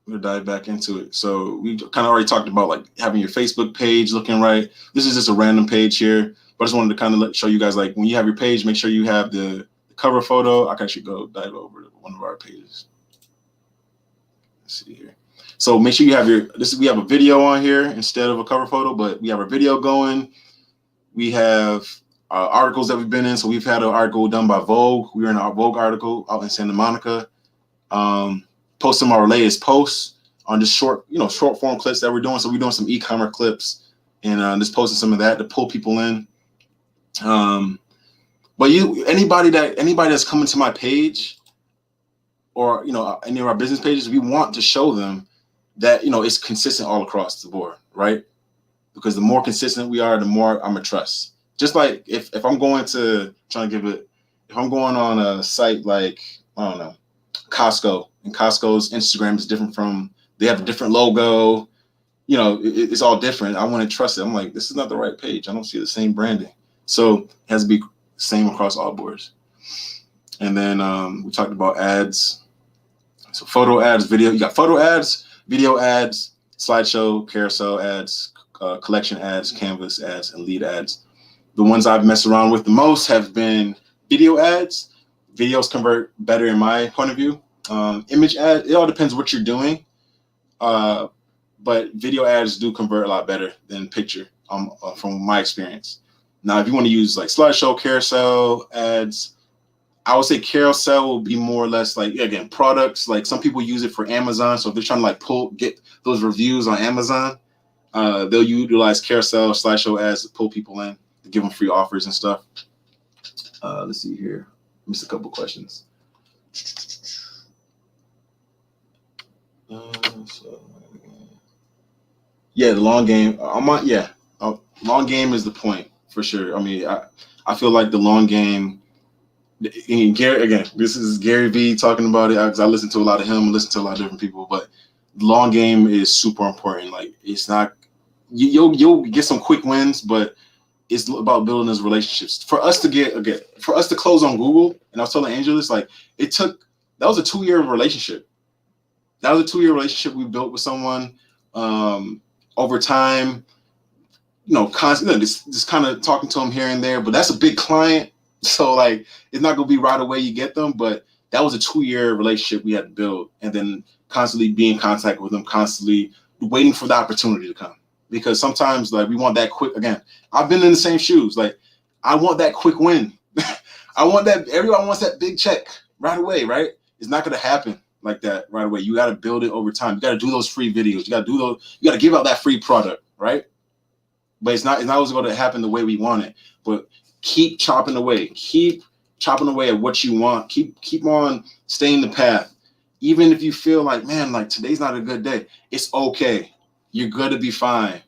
we'll dive back into it. So we kind of already talked about like having your Facebook page looking right. This is just a random page here, but I just wanted to kind of show you guys like when you have your page, make sure you have the cover photo. I can actually go dive over to one of our pages. Let's see here. So make sure you have we have a video on here instead of a cover photo, but we have our video going. We have articles that we've been in. So we've had an article done by Vogue. We were in a Vogue article out in Santa Monica. Posting our latest posts on just short form clips that we're doing. So we're doing some e-commerce clips and just posting some of that to pull people in. But anybody that's coming to my page or any of our business pages, we want to show them that it's consistent all across the board, right? Because the more consistent we are, the more I'm gonna trust. Just like if I'm going to if I'm going on a site like I don't know, Costco, and Costco's Instagram is different they have a different logo, it's all different. I want to trust it. I'm like, this is not the right page. I don't see the same branding. So it has to be same across all boards. And then we talked about ads. So photo ads, video. You got photo ads, video ads, slideshow, carousel ads, collection ads, canvas ads, and lead ads. The ones I've messed around with the most have been video ads. Videos convert better in my point of view. Image ads, it all depends what you're doing. But video ads do convert a lot better than picture from my experience. Now, if you want to use like slideshow, carousel ads, I would say carousel will be more or less like, again, products. Like some people use it for Amazon. So if they're trying to get those reviews on Amazon, they'll utilize carousel, slideshow ads to pull people in, to give them free offers and stuff. Let's see here. Missed a couple questions. The long game. Long game is the point for sure. I mean, I feel like the long game. And Gary, again, this is Gary V talking about it because I listen to a lot of him, listen to a lot of different people. But the long game is super important. Like it's not you'll get some quick wins, but it's about building those relationships. For us to close on Google, and I was telling Angel this, like that was a 2-year relationship. That was a 2-year relationship we built with someone over time. Constantly just kind of talking to them here and there, but that's a big client. So like, it's not gonna be right away you get them, but that was a 2-year relationship we had to build, and then constantly be in contact with them, constantly waiting for the opportunity to come. Because sometimes like we want that quick. Again, I've been in the same shoes. Like I want that quick win. I want that. Everyone wants that big check right away, right? It's not gonna happen like that right away. You got to build it over time. You got to do those free videos. You got to do those. You got to give out that free product, right? But it's not always going to happen the way we want it. But keep chopping away. Keep chopping away at what you want. Keep on staying the path. Even if you feel like, man, like today's not a good day, it's okay. You're going to be fine.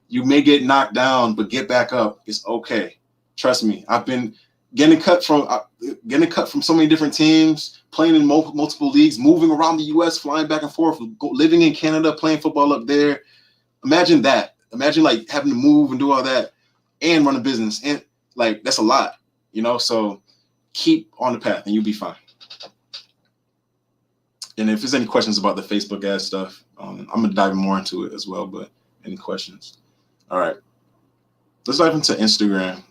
You may get knocked down, but get back up. It's okay. Trust me. I've been getting cut from so many different teams, playing in multiple leagues, moving around the U.S., flying back and forth, living in Canada, playing football up there. Imagine that. Imagine like having to move and do all that and run a business. And like, that's a lot. you know, so keep on the path and you'll be fine. And if there's any questions about the Facebook ad stuff, I'm gonna dive more into it as well, but any questions? All right, let's dive into Instagram.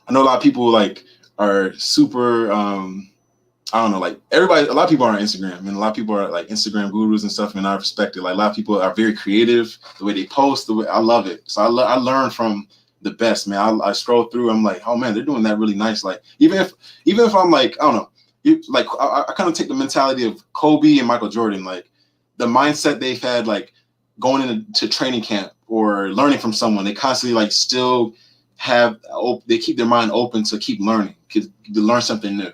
I know a lot of people like are super, I don't know, like everybody, a lot of people are on Instagram, and a lot of people are like Instagram gurus and stuff. And I respect it. Like a lot of people are very creative, the way they post, the way I love it. So I learn from the best, man. I scroll through, I'm like, oh man, they're doing that really nice. Like even if I'm like, I don't know, like I kind of take the mentality of Kobe and Michael Jordan, like the mindset they've had, like going into training camp or learning from someone. They constantly like still they keep their mind open to keep learning, to learn something new.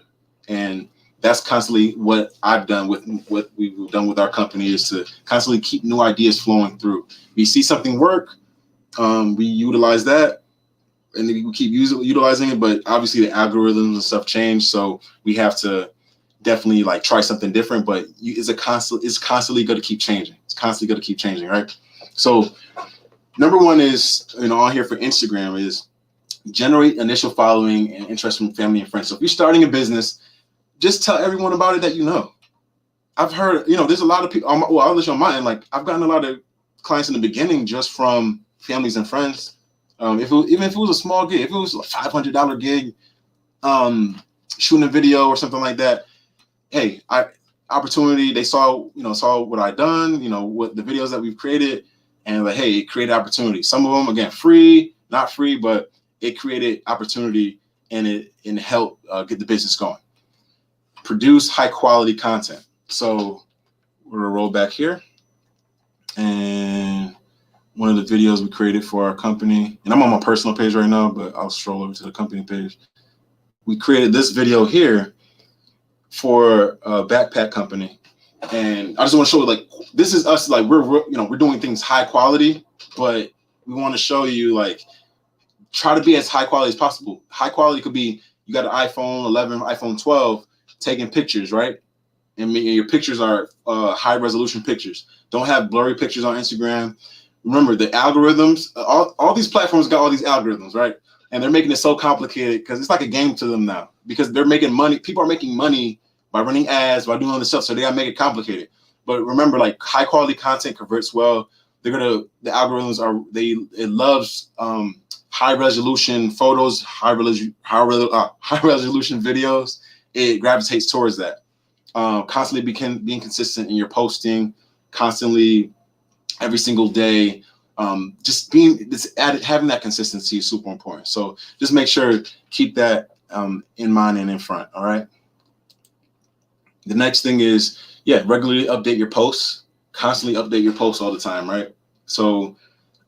And that's constantly what I've done with what we've done with our company, is to constantly keep new ideas flowing through. We see something work, we utilize that, and we keep utilizing it. But obviously the algorithms and stuff change, so we have to definitely like try something different. But it's constantly going to keep changing. It's constantly going to keep changing, right? So number one is, on here for Instagram is generate initial following and interest from family and friends. So if you're starting a business, just tell everyone about it that you know. I've heard, there's a lot of people, I'll let you on my end, like I've gotten a lot of clients in the beginning just from families and friends. Even if it was a small gig, if it was a $500 gig, shooting a video or something like that, hey, opportunity, they saw what I done, what the videos that we've created, and like, hey, it created opportunity. Some of them, again, free, not free, but it created opportunity, and it helped get the business going. Produce high quality content. So we're gonna roll back here, and one of the videos we created for our company, and I'm on my personal page right now, but I'll scroll over to the company page. We created this video here for a backpack company, and I just want to show like this is us, like we're doing things high quality, but we want to show you like try to be as high quality as possible. High quality could be you got an iPhone 11, iPhone 12, taking pictures, right? And your pictures are high resolution pictures. Don't have blurry pictures on Instagram. Remember the algorithms, all these platforms got all these algorithms, right? And they're making it so complicated because it's like a game to them now, because they're making money. People are making money by running ads, by doing all this stuff. So they gotta make it complicated. But remember, like high quality content converts well. The algorithms it loves high resolution photos, high resolution videos. It gravitates towards that. Constantly being consistent in your posting, constantly every single day. Having that consistency is super important. So just make sure keep that in mind and in front. All right. The next thing is, regularly update your posts. Constantly update your posts all the time, right? So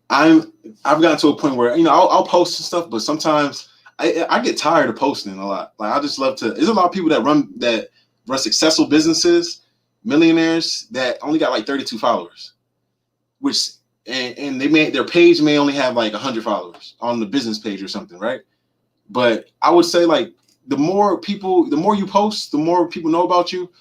I've gotten to a point where I'll post and stuff, but sometimes I get tired of posting a lot. Like I just love to. There's a lot of people that run successful businesses, millionaires that only got like 32 followers, and their page may only have like 100 followers on the business page or something, right? But I would say like the more you post, the more people know about you,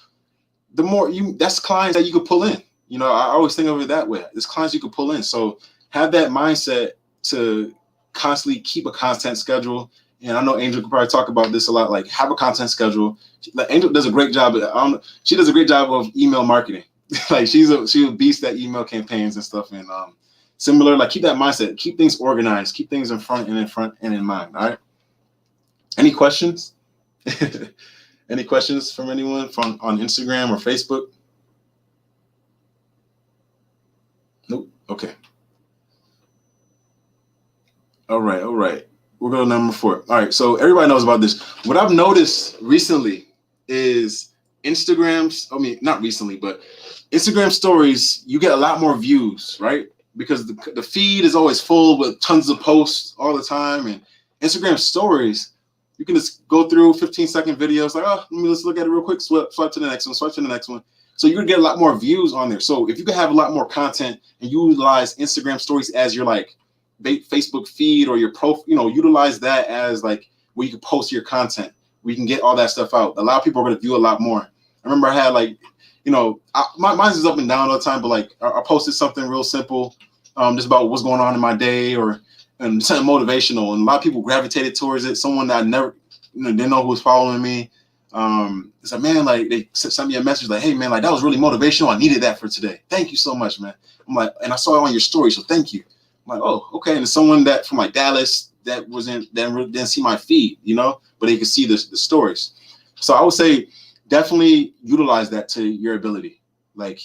the more that's clients that you could pull in. I always think of it that way. There's clients you could pull in. So have that mindset to constantly keep a content schedule. And I know Angel could probably talk about this a lot. Like have a content schedule. Like Angel does a great job. She does a great job of email marketing. Like she's a beast at email campaigns and stuff. And similar, like keep that mindset. Keep things organized. Keep things in front and in mind. All right. Any questions? Any questions from anyone on Instagram or Facebook? Nope. Okay. All right. We'll go to number 4. All right. So everybody knows about this. What I've noticed recently is not recently, but Instagram stories, you get a lot more views, right? Because the feed is always full with tons of posts all the time. And Instagram stories, you can just go through 15-second videos like, let's look at it real quick, swipe to the next one, swipe to the next one. So you're gonna get a lot more views on there. So if you can have a lot more content and utilize Instagram stories as your like Facebook feed or your utilize that as like where you can post your content, where you can get all that stuff out. A lot of people are gonna view a lot more. I remember I had like, mine is up and down all the time, but like I posted something real simple, just about what's going on in my day and something motivational, and a lot of people gravitated towards it. Someone that didn't know who was following me. It's like, man, like they sent me a message like, hey man, like that was really motivational. I needed that for today. Thank you so much, man. I'm like, and I saw it on your story, so thank you. I'm like, oh, okay. And someone that from like Dallas that didn't see my feed, but they could see the stories. So I would say definitely utilize that to your ability. Like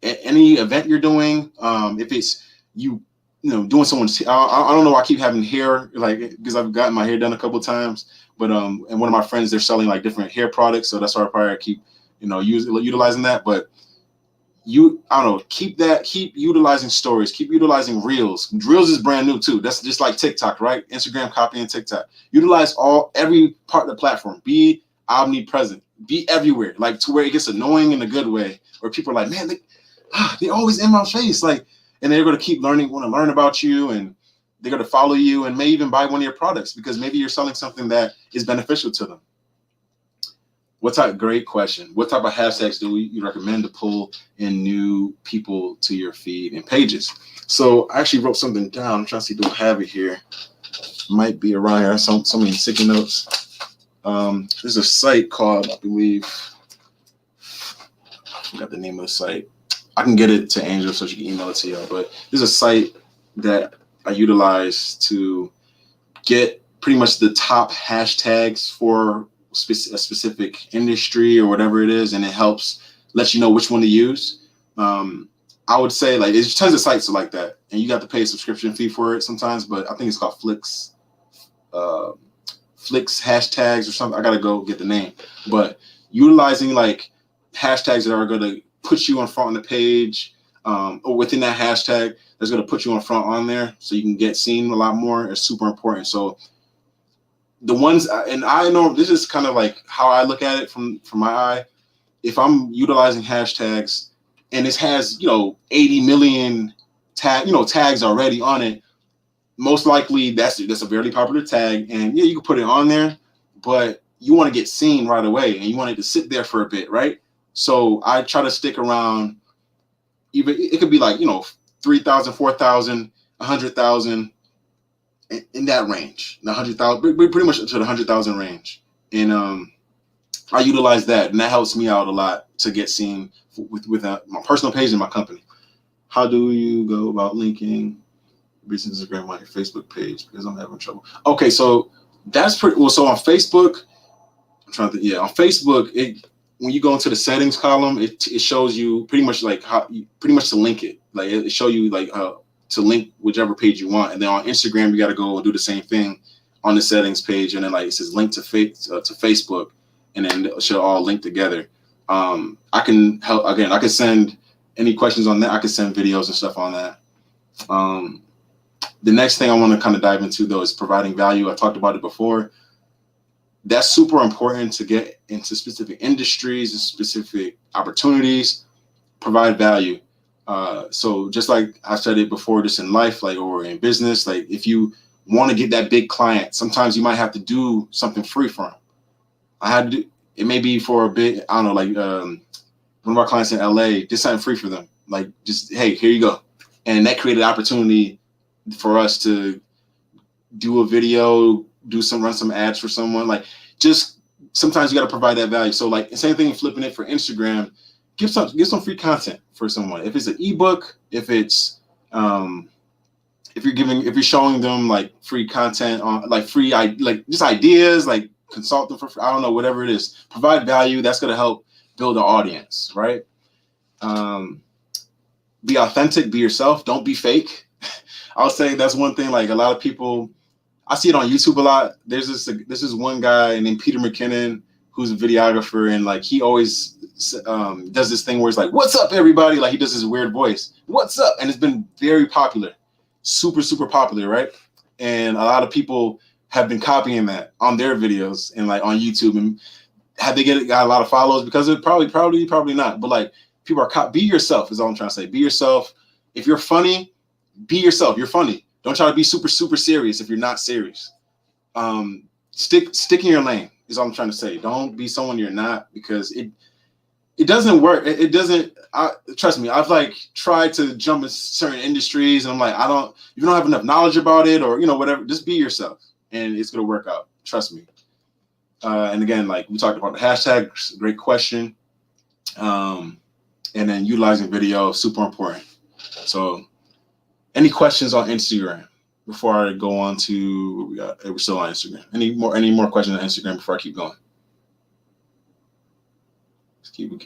any event you're doing, if it's doing someone's, I don't know why I keep having hair, like, because I've gotten my hair done a couple of times, but and one of my friends, they're selling like different hair products, so that's why I probably keep utilizing that. But I don't know, keep utilizing stories, keep utilizing reels. Reels is brand new too. That's just like TikTok, right? Instagram copying TikTok. Utilize every part of the platform. Be omnipresent. Be everywhere, like to where it gets annoying in a good way, where people are like, man, they're always in my face, like, and they're going to keep want to learn about you, and they're going to follow you and may even buy one of your products because maybe you're selling something that is beneficial to them. Great question. What type of hashtags do you recommend to pull in new people to your feed and pages? So I actually wrote something down. I'm trying to see, do I have it here? Might be around here. So many sticky notes. There's a site called, I believe, I forgot the name of the site. I can get it to Angel so she can email it to y'all. But there's a site that I utilize to get pretty much the top hashtags for a specific industry or whatever it is, and it helps let you know which one to use. I would say like there's tons of sites like that, and you got to pay a subscription fee for it sometimes. But I think it's called Flix hashtags or something. I gotta go get the name. But utilizing like hashtags that are going to put you on front on the page, or within that hashtag that's going to put you on front on there so you can get seen a lot more is super important. So the ones, and I know this is kind of like how I look at it from my eye. If I'm utilizing hashtags and this has 80 million tags already on it, most likely that's a very popular tag, and yeah, you can put it on there, but you want to get seen right away and you want it to sit there for a bit, right? So I try to stick around, even it could be like 3,000, 4,000, 100,000, in that range. The 100,000, pretty much to the 100,000 range, and I utilize that, and that helps me out a lot to get seen with my personal page and my company. How do you go about linking business Instagram on your Facebook page? Because I'm having trouble. Okay, so that's pretty well. So on Facebook, I'm trying to on Facebook, when you go into the settings column, it shows you pretty much like to link it. Like it show you like to link whichever page you want. And then on Instagram, you got to go and do the same thing on the settings page. And then like it says link to Facebook, and then it should all link together. I can help again. I can send any questions on that. I can send videos and stuff on that. The next thing I want to kind of dive into though is providing value. I talked about it before. That's super important to get into specific industries and specific opportunities. Provide value. So just like I said it before, just in life, like, or in business, like if you want to get that big client, sometimes you might have to do something free for them. I had to do, it may be for a bit, I don't know, like one of our clients in LA, did something free for them. Like just, hey, here you go. And that created an opportunity for us to do a video, run some ads for someone. Like just sometimes you got to provide that value. So like same thing, flipping it for Instagram, give some free content for someone. If it's an ebook, if it's if you're showing them like free content on like free, like just ideas, like consult them for free, I don't know, whatever it is, provide value. That's going to help build an audience, right? Be authentic, be yourself. Don't be fake. I'll say that's one thing. Like a lot of people, I see it on YouTube a lot. This is one guy named Peter McKinnon who's a videographer, and like he always does this thing where it's like, "What's up, everybody?" Like he does this weird voice, "What's up?" And it's been very popular, super popular, right? And a lot of people have been copying that on their videos and like on YouTube. And have they got a lot of followers because of it? Probably not. But like people are be yourself is all I'm trying to say. Be yourself. If you're funny, be yourself. You're funny. Don't try to be super serious if you're not serious. Stick in your lane is all I'm trying to say. Don't be someone you're not, because it doesn't work. It doesn't. Trust me. I've like tried to jump in certain industries, and I'm like, if you don't have enough knowledge about it, or whatever, just be yourself, and it's gonna work out. Trust me. And again, like we talked about the hashtags, great question. And then utilizing video, super important. So any questions on Instagram before I go on to, we're still on Instagram. Any more questions on Instagram before I keep going?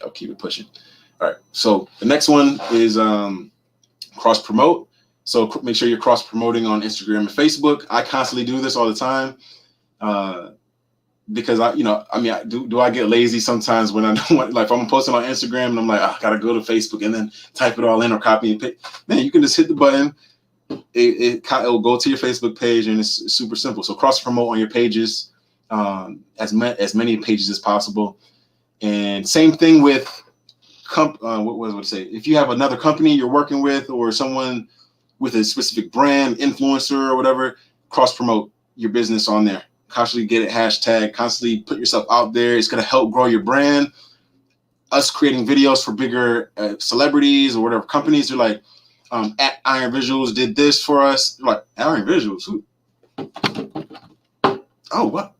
I'll keep it pushing. All right. So the next one is cross promote. So make sure you're cross promoting on Instagram and Facebook. I constantly do this all the time because do I get lazy sometimes when I don't want, like if I'm posting on Instagram and I'm like, I gotta go to Facebook and then type it all in or copy and paste. Man, you can just hit the button. It will go to your Facebook page and it's super simple. So cross promote on your pages, as many pages as possible. And same thing with what was I going to say? If you have another company you're working with or someone with a specific brand, influencer or whatever, cross promote your business on there. Constantly get it hashtag, constantly put yourself out there. It's going to help grow your brand. Us creating videos for bigger celebrities or whatever companies, they're like, at Ironvisuals did this for us. They're like, Ironvisuals? Who? Oh, what?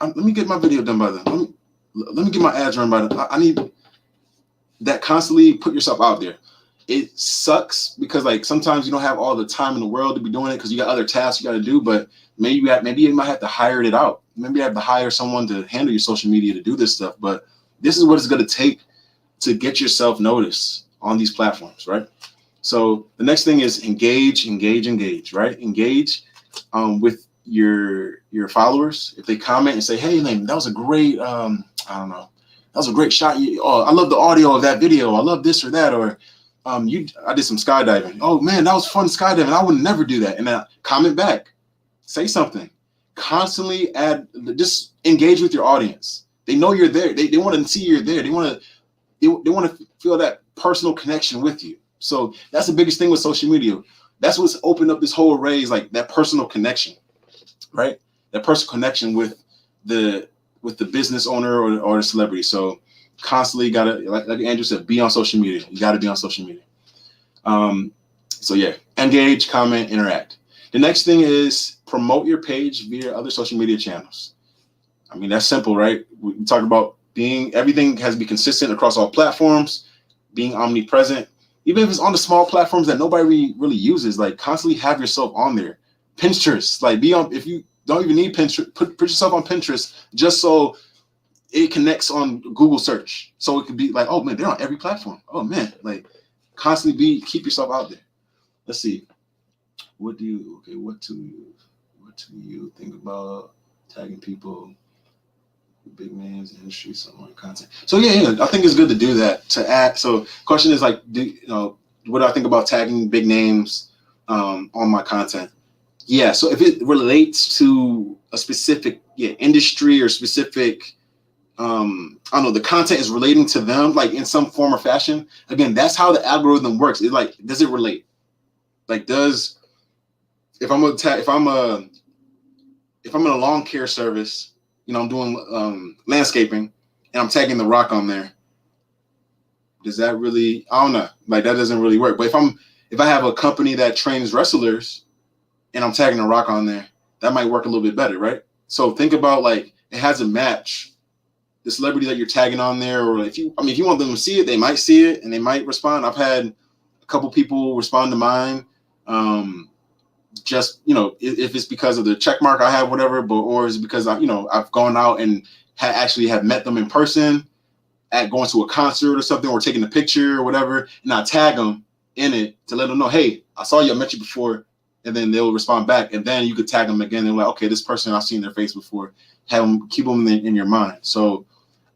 Let me get my video done by them. Let me get my ads run by them. I need that. Constantly put yourself out there. It sucks because like sometimes you don't have all the time in the world to be doing it because you got other tasks you got to do. But maybe you might have to hire it out. Maybe you have to hire someone to handle your social media to do this stuff. But this is what it's going to take to get yourself noticed on these platforms, right? So the next thing is engage, right? Engage with your followers. If they comment and say, hey, man, that was a great, that was a great shot. I love the audio of that video. I love this or that. Or I did some skydiving. Oh man, that was fun skydiving. I would never do that. And then comment back, say something. Constantly just engage with your audience. They know you're there. They want to see you're there. They want to feel that personal connection with you. So that's the biggest thing with social media. That's what's opened up this whole array, is like that personal connection, right? That personal connection with the business owner or the celebrity. So constantly gotta, like Andrew said, be on social media. You gotta be on social media. So yeah, engage, comment, interact. The next thing is promote your page via other social media channels. I mean, that's simple, right? We talk about everything has to be consistent across all platforms, being omnipresent. Even if it's on the small platforms that nobody really uses, like constantly have yourself on there. Pinterest, like if you don't even need Pinterest, put yourself on Pinterest just so it connects on Google search. So it could be like, oh man, they're on every platform. Oh man, like constantly keep yourself out there. Let's see. What do you think about tagging people, big names, industry, somewhere content? So yeah, I think it's good to do that, to add. So question is like, what do I think about tagging big names on my content? Yeah, so if it relates to a specific industry or specific, the content is relating to them, like in some form or fashion. Again, that's how the algorithm works. It's like, does it relate? Like, if I'm in a lawn care service, I'm doing landscaping and I'm tagging The Rock on there, does that really, I don't know, like that doesn't really work. But if I have a company that trains wrestlers and I'm tagging The Rock on there, that might work a little bit better, right? So think about, like, it has to match the celebrity that you're tagging on there. Or if you want them to see it, they might see it and they might respond. I've had a couple people respond to mine. Just, if it's because of the check mark I have, whatever, or is it because I've gone out and actually have met them in person at going to a concert or something, or taking a picture or whatever, and I tag them in it to let them know, hey, I saw you, I met you before, and then they'll respond back, and then you could tag them again and like, okay, this person, I've seen their face before. Keep them in your mind. So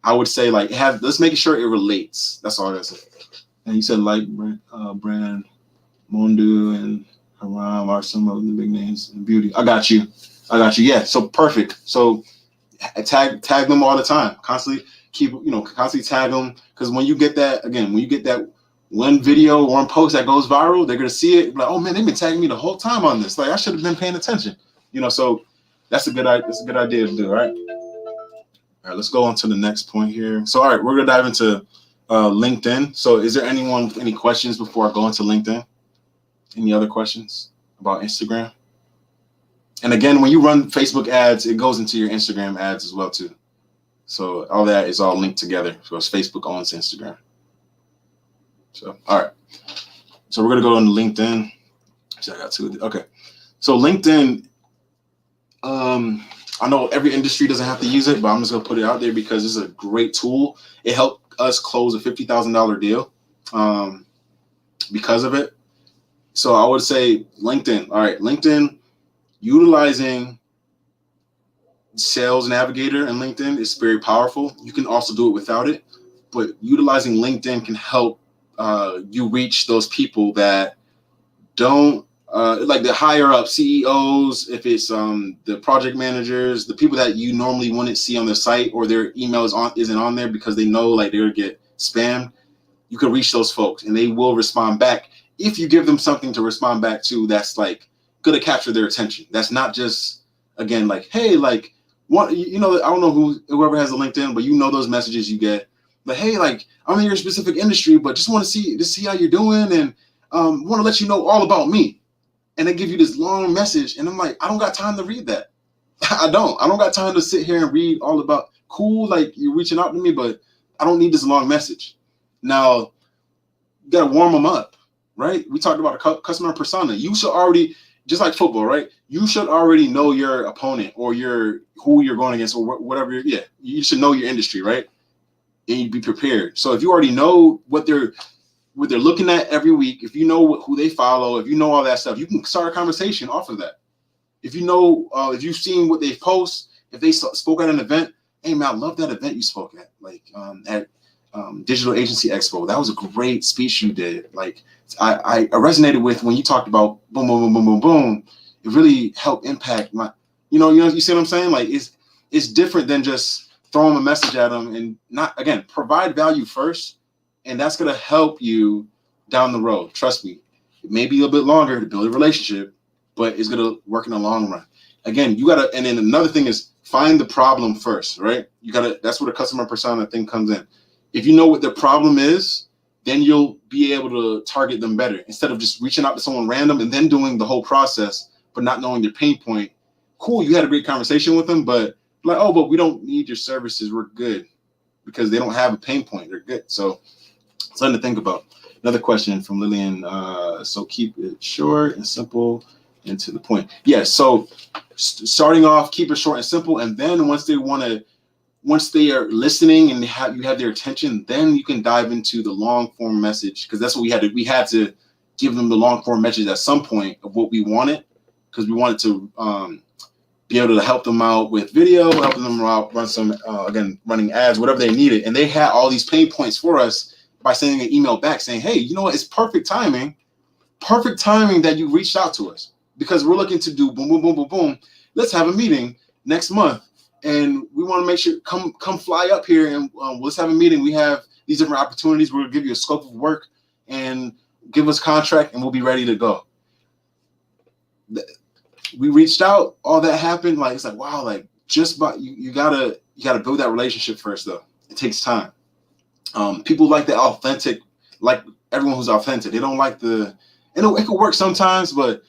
I would say, like, let's make sure it relates. That's all I gotta say. And you said like brand Mondu and Haram are some of the big names in beauty. I got you. Yeah. So perfect. So tag them all the time. Constantly constantly tag them, because when you get that one video or one post that goes viral, they're gonna see it like, oh man, they've been tagging me the whole time on this. Like, I should have been paying attention. So that's a good idea to do. All right, let's go on to the next point here. So all right, we're gonna dive into LinkedIn. So is there anyone with any questions before I go into LinkedIn? Any other questions about Instagram? And again, when you run Facebook ads, it goes into your Instagram ads as well too. So all that is all linked together. So it's Facebook owns Instagram. So, all right. So we're going to go on LinkedIn. So I got two. Okay. So LinkedIn, I know every industry doesn't have to use it, but I'm just going to put it out there because it's a great tool. It helped us close a $50,000 deal because of it. So I would say LinkedIn. All right. LinkedIn, utilizing Sales Navigator and LinkedIn is very powerful. You can also do it without it, but utilizing LinkedIn can help you reach those people that don't like the higher up CEOs, if it's the project managers, the people that you normally wouldn't see on the site or their email isn't on there because they know like they're gonna get spammed. You can reach those folks and they will respond back if you give them something to respond back to that's like gonna capture their attention. That's not just again like, hey, like what I don't know whoever has a LinkedIn, but you know those messages you get. But hey, like I'm in your specific industry, but just want to see how you're doing and want to let you know all about me. And they give you this long message, and I'm like, I don't got time to read that. I don't got time to sit here and read all about cool, like you're reaching out to me, but I don't need this long message. Now, you gotta warm them up, right? We talked about a customer persona. You should already, just like football, right? You should already know your opponent or who you're going against or whatever. You should know your industry, right? And you'd be prepared. So if you already know what they're looking at every week, if you know who they follow, if you know all that stuff, you can start a conversation off of that. If you know, if you've seen what they post, if they spoke at an event, hey man, I love that event you spoke at, like at Digital Agency Expo. That was a great speech you did. Like I resonated with when you talked about boom, boom, boom, boom, boom, boom. It really helped impact my, you see what I'm saying? Like it's different than just throwing a message at them and not, again, provide value first. And that's going to help you down the road. Trust me. It may be a little bit longer to build a relationship, but it's going to work in the long run. Again, you got to, and then another thing is find the problem first, right? That's where the customer persona thing comes in. If you know what the problem is, then you'll be able to target them better instead of just reaching out to someone random and then doing the whole process, but not knowing their pain point. Cool. You had a great conversation with them, but like, oh, but we don't need your services. We're good because they don't have a pain point. They're good. So, something to think about. Another question from Lillian. So keep it short and simple and to the point. Yeah. So starting off, keep it short and simple, and then once they are listening and you have their attention, then you can dive into the long form message because that's what we had to. We had to give them the long form message at some point of what we wanted because we wanted to be able to help them out with video, helping them out run some running ads, whatever they needed, and they had all these pain points for us. By sending an email back saying, hey, you know what? It's perfect timing that you reached out to us because we're looking to do boom, boom, boom, boom, boom. Let's have a meeting next month. And we want to make sure, come fly up here and let's have a meeting. We have these different opportunities. We're going to give you a scope of work and give us contract and we'll be ready to go. We reached out, all that happened. Like, it's like, wow, like just by, you gotta build that relationship first though. It takes time. People like the authentic, like everyone who's authentic. They don't like it could work sometimes, but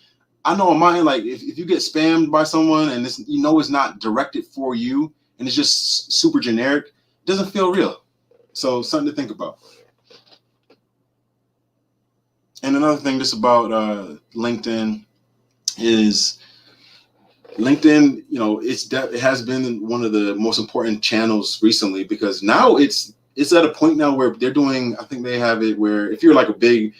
I know in mine, like if you get spammed by someone and it's not directed for you and it's just super generic, it doesn't feel real. So something to think about. And another thing just about LinkedIn is LinkedIn, it has been one of the most important channels recently because now it's at a point now where they're doing, I think they have it where if you're like a big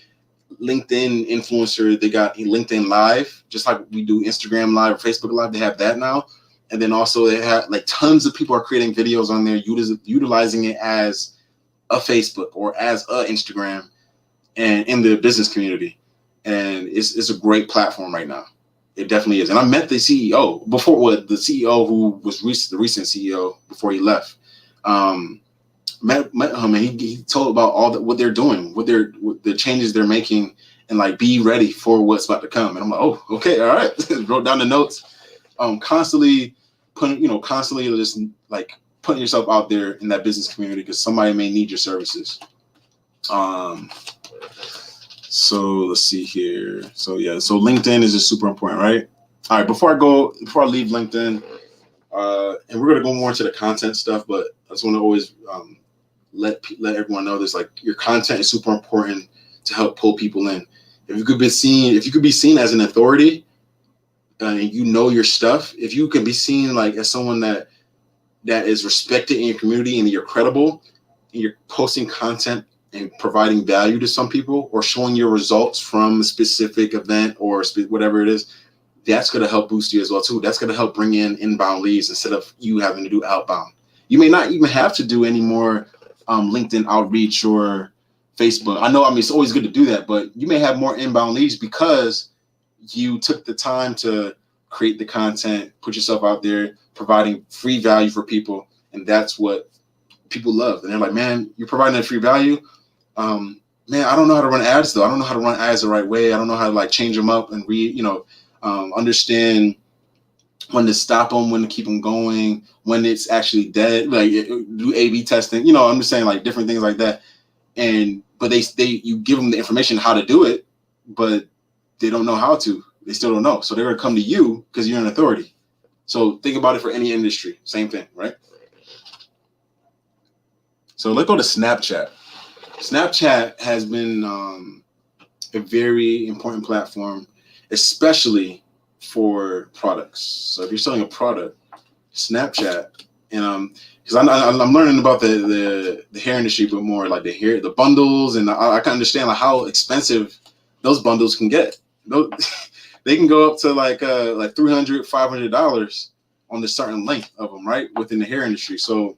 LinkedIn influencer, they got LinkedIn Live, just like we do Instagram Live or Facebook Live, they have that now. And then also they have like tons of people are creating videos on there, utilizing it as a Facebook or as a Instagram and in the business community. And it's a great platform right now. It definitely is. And I met the CEO before, the CEO who was the recent CEO before he left. Met him and he told about what they're doing, what the changes they're making, and like be ready for what's about to come. And I'm like, oh, okay, all right. Wrote down the notes. Constantly just like putting yourself out there in that business community because somebody may need your services. So let's see here. So yeah, so LinkedIn is just super important, right? All right, before I leave LinkedIn, And we're gonna go more into the content stuff, but I just want to always let everyone know this. Like, your content is super important to help pull people in. If you could be seen as an authority, and you know your stuff, if you can be seen like as someone that is respected in your community and you're credible, and you're posting content and providing value to some people, or showing your results from a specific event or whatever it is, that's going to help boost you as well too. That's going to help bring in inbound leads instead of you having to do outbound. You may not even have to do any more LinkedIn outreach or Facebook. I mean, it's always good to do that, but you may have more inbound leads because you took the time to create the content, put yourself out there, providing free value for people. And that's what people love. And they're like, man, you're providing that free value. Man, I don't know how to run ads though. I don't know how to run ads the right way. I don't know how to like change them up and understand when to stop them, when to keep them going, when it's actually dead, like do A/B testing. I'm just saying, like, different things like that. But you give them the information how to do it, but they don't know how to. They still don't know. So they're going to come to you because you're an authority. So think about it for any industry. Same thing, right? So let's go to Snapchat. Snapchat has been a very important platform, especially for products. So if you're selling a product, Snapchat, and because I'm learning about the hair industry, but more like the bundles, and I can understand like how expensive those bundles can get. They can go up to like $300, $500 on the certain length of them, right, within the hair industry. So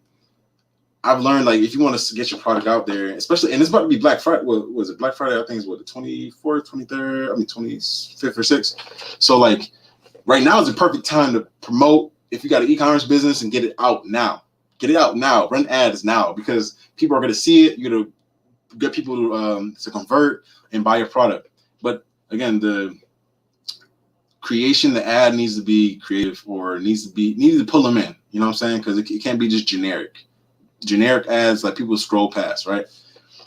I've learned, like, if you want to get your product out there, especially, and it's about to be Black Friday. What was it? Black Friday, I think, is the 24th, 23rd, 25th or 6th. So like right now is the perfect time to promote if you got an e-commerce business and get it out now. Get it out now. Run ads now, because people are going to see it. You're going to get people to convert and buy your product. But again, the ad needs to be creative, or needs to pull them in. You know what I'm saying? Because it can't be just generic ads like people scroll past, right?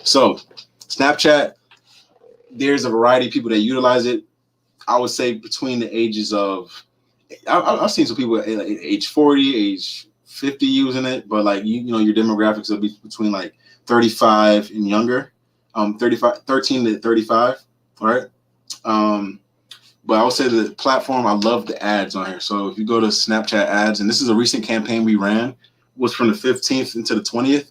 So Snapchat, there's a variety of people that utilize it. I would say between the ages of, I've seen some people at age 40, age 50 using it, but like, your demographics will be between like 35 and younger, 13 to 35, all right? But I would say the platform, I love the ads on here. So if you go to Snapchat ads, and this is a recent campaign we ran, was from the 15th into the 20th.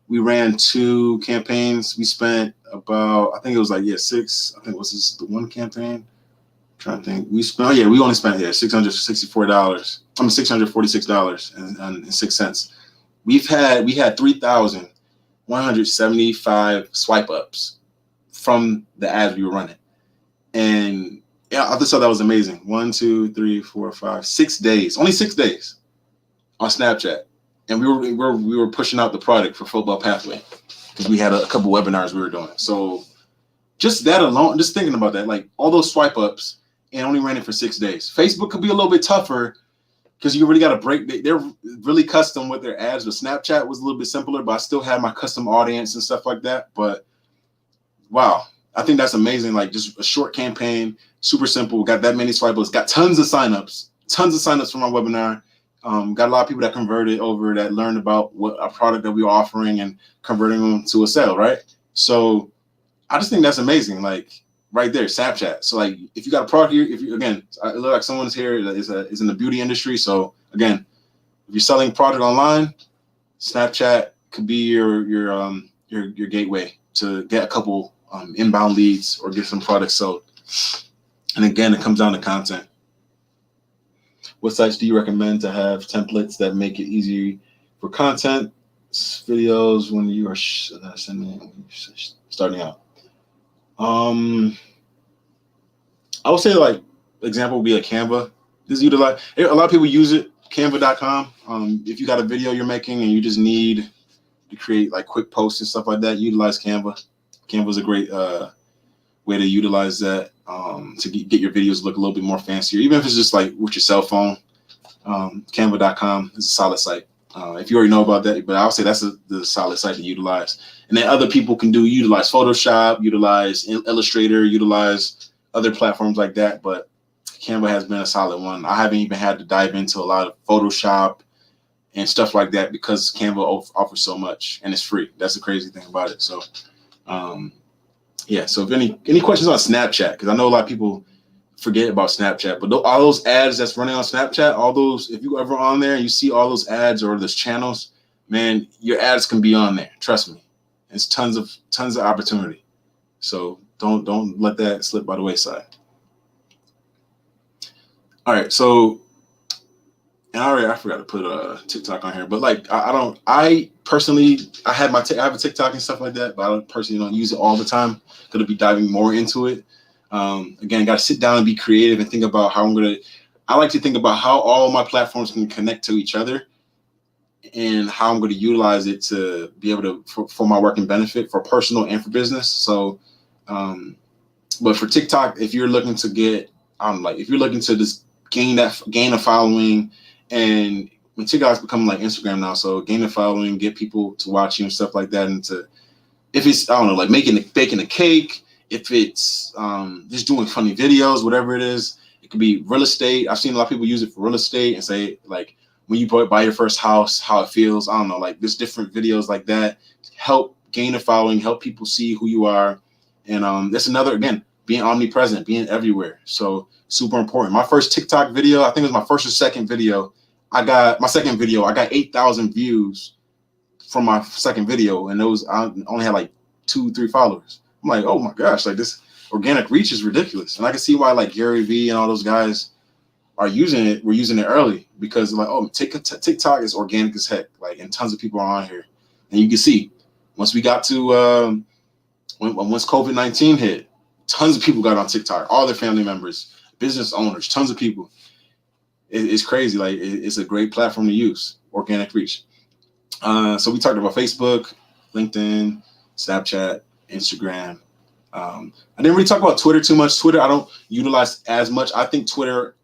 We ran 2 campaigns. We spent about, I think it was like, 6. I think was this the one campaign? I'm trying to think. We only spent $664. $646.06. We had 3,175 swipe ups from the ads we were running. And yeah, I just thought that was amazing. 1, 2, 3, 4, 5, 6 days, only 6 days on Snapchat. And we were pushing out the product for Football Pathway because we had a couple webinars we were doing. So just that alone, just thinking about that, like all those swipe ups, and only ran it for 6 days. Facebook could be a little bit tougher because you really got to break. They're really custom with their ads. But Snapchat was a little bit simpler, but I still had my custom audience and stuff like that. But wow, I think that's amazing. Like, just a short campaign, super simple. Got that many swipe ups. Got tons of signups from our webinar. Got a lot of people that converted over, that learned about what a product that we were offering and converting them to a sale, right? So I just think that's amazing, like right there, Snapchat. So like, if you got a product here, it look like someone's here that is in the beauty industry. So again, if you're selling product online, Snapchat could be your gateway to get a couple inbound leads or get some products sold. And again, it comes down to content. What sites do you recommend to have templates that make it easy for content videos when you are starting out? I would say, like, example would be like Canva. This utilize a lot of people use it. Canva.com. If you got a video you're making and you just need to create like quick posts and stuff like that, utilize Canva. Canva is a great way to utilize that to get your videos look a little bit more fancier, even if it's just like with your cell phone. Canva.com is a solid site. If you already know about that, but I would say that's the solid site to utilize. And then other people can utilize Photoshop, utilize Illustrator, utilize other platforms like that. But Canva has been a solid one. I haven't even had to dive into a lot of Photoshop and stuff like that, because Canva offers so much and it's free. That's the crazy thing about it. So yeah, so if any questions on Snapchat, because I know a lot of people forget about Snapchat, but all those ads that's running on Snapchat, all those, if you ever on there and you see all those ads or those channels, man, your ads can be on there. Trust me. It's tons of opportunity. So don't let that slip by the wayside. All right, so and I forgot to put TikTok on here, but like I personally have a TikTok and stuff like that, but I personally don't use it all the time. Gonna be diving more into it. Again, got to sit down and be creative and think about how I like to think about how all my platforms can connect to each other and how I'm going to utilize it to be able to, for my work and benefit, for personal and for business. So, but for TikTok, if you're looking to get, if you're looking to just gain a following, and when TikTok's becoming like Instagram now, so gain a following, get people to watch you and stuff like that, and if it's, I don't know, like baking a cake, if it's just doing funny videos, whatever it is, it could be real estate. I've seen a lot of people use it for real estate and say, like, when you buy your first house, how it feels. I don't know, like there's different videos like that. Help gain a following, help people see who you are. And that's another, again, being omnipresent, being everywhere. So super important. My first TikTok video, I think it was my first or second video. I got 8,000 views from my second video, and I only had like 2-3 followers. I'm like, oh my gosh, like this organic reach is ridiculous. And I can see why like Gary Vee and all those guys are using it. We're using it early because like, oh, TikTok is organic as heck. Like, and tons of people are on here. And you can see once we got to once COVID-19 hit, tons of people got on TikTok, all their family members, business owners, tons of people. It's crazy. Like it's a great platform to use, organic reach. So we talked about Facebook, LinkedIn, Snapchat, Instagram. I didn't really talk about Twitter too much. Twitter, I don't utilize as much. I think Twitter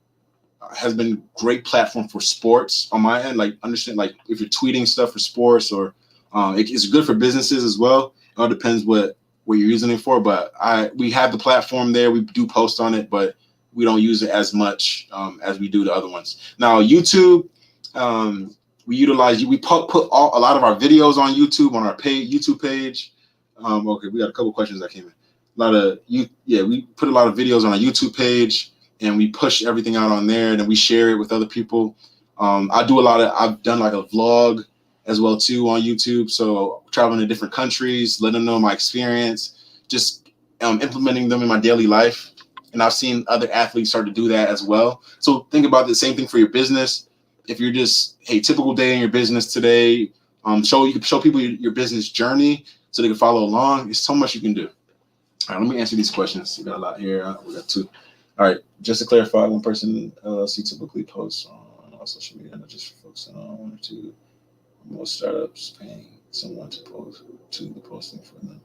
has been a great platform for sports on my end. Like, understand, like if you're tweeting stuff for sports, or it's good for businesses as well. It all depends what you're using it for. But we have the platform there. We do post on it, but we don't use it as much as we do the other ones. Now, YouTube, we put a lot of our videos on YouTube, on our YouTube page. Okay, we got a couple questions that came in. We put a lot of videos on our YouTube page, and we push everything out on there, and then we share it with other people. I've done like a vlog as well too on YouTube. So traveling to different countries, letting them know my experience, just implementing them in my daily life. And I've seen other athletes start to do that as well. So think about the same thing for your business. If you're just, hey, typical day in your business today, you can show people your business journey so they can follow along. There's so much you can do. All right, let me answer these questions. We got a lot here. We got 2. All right, just to clarify, one person LLC typically posts on all social media, not just focusing on 1 or 2. Most startups paying someone to post to the posting for them.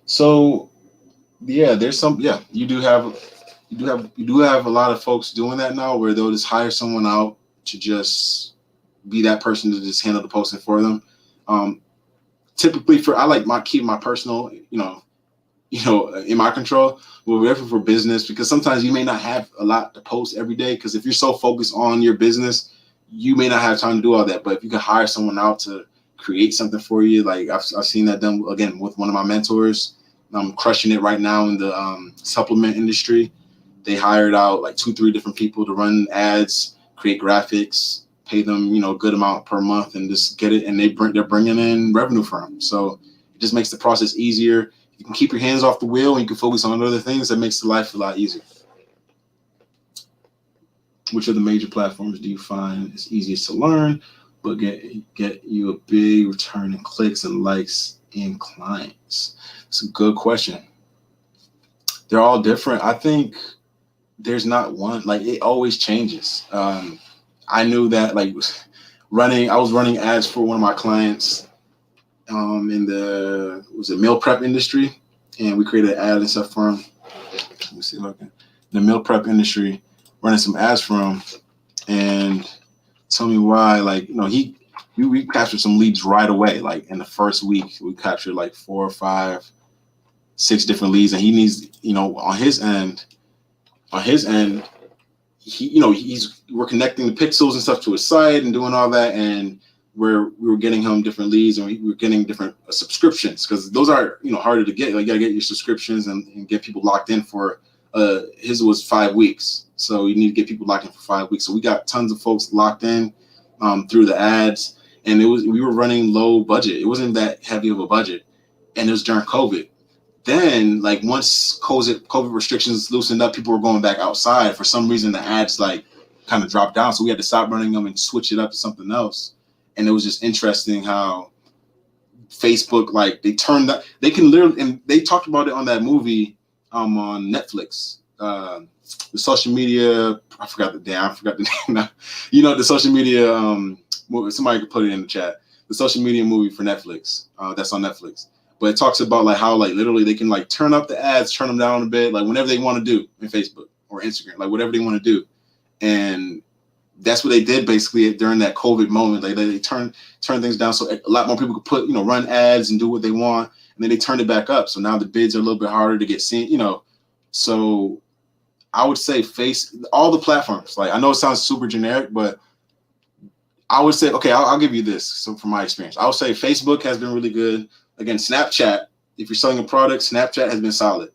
So yeah, there's some. Yeah, you do have a lot of folks doing that now, where they'll just hire someone out to just be that person to just handle the posting for them. Typically, I like keep my personal, in my control. But whatever for business, because sometimes you may not have a lot to post every day. Because if you're so focused on your business, you may not have time to do all that. But if you can hire someone out to create something for you, like I've seen that done again with one of my mentors. I'm crushing it right now in the supplement industry. They hired out like 2-3 different people to run ads, create graphics, pay them, a good amount per month, and just get it. And they're bringing in revenue from them. So it just makes the process easier. You can keep your hands off the wheel and you can focus on other things. That makes the life a lot easier. Which of the major platforms do you find is easiest to learn, but get you a big return in clicks and likes in clients? It's a good question. They're all different. I think there's not one, like it always changes. I knew that I was running ads for one of my clients in the meal prep industry, and we created an ad and stuff for him. Let me see if I can. The meal prep industry, running some ads for him, and tell me why. We captured some leads right away. Like in the first week, we captured like 4 or 5, 6 different leads, and he needs, on his end, we're connecting the pixels and stuff to his site and doing all that, and we were getting him different leads, and we were getting different subscriptions, because those are harder to get. Like, you gotta get your subscriptions and get people locked in for. His was 5 weeks, so you need to get people locked in for 5 weeks. So we got tons of folks locked in through the ads, and we were running low budget. It wasn't that heavy of a budget, and it was during COVID. Then, like, once COVID restrictions loosened up, people were going back outside. For some reason, the ads like kind of dropped down, so we had to stop running them and switch it up to something else. And it was just interesting how Facebook, like, they can literally, and they talked about it on that movie on Netflix, the social media. I forgot the name now. The social media movie. Somebody could put it in the chat. The social media movie for Netflix. That's on Netflix. But it talks about like how like literally they can like turn up the ads, turn them down a bit, like whenever they want to do in Facebook or Instagram, like whatever they want to do. And that's what they did basically during that COVID moment. Like they turn things down so a lot more people could put, run ads and do what they want. And then they turned it back up. So now the bids are a little bit harder to get seen, So I would say all the platforms. Like, I know it sounds super generic, but I would say, okay, I'll give you this. So from my experience, I would say Facebook has been really good. Again, Snapchat, if you're selling a product, Snapchat has been solid.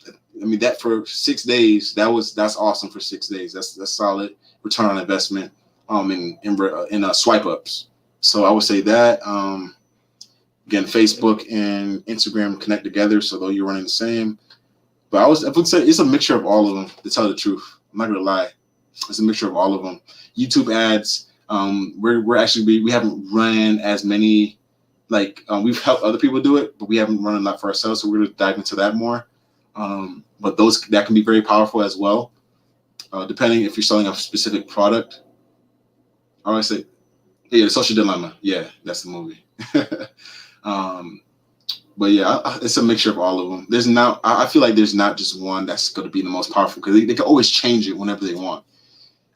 I mean, that for 6 days, that's awesome for 6 days. That's solid return on investment in swipe ups. So I would say that again, Facebook and Instagram connect together, so though you're running the same. But I would say it's a mixture of all of them, to tell the truth. I'm not gonna lie, it's a mixture of all of them. YouTube ads, we haven't run as many. Like, we've helped other people do it, but we haven't run a lot for ourselves, so we're going to dive into that more. But that can be very powerful as well, depending if you're selling a specific product. I always say, The Social Dilemma. Yeah, that's the movie. But yeah, it's a mixture of all of them. I feel like there's not just one that's going to be the most powerful, because they can always change it whenever they want.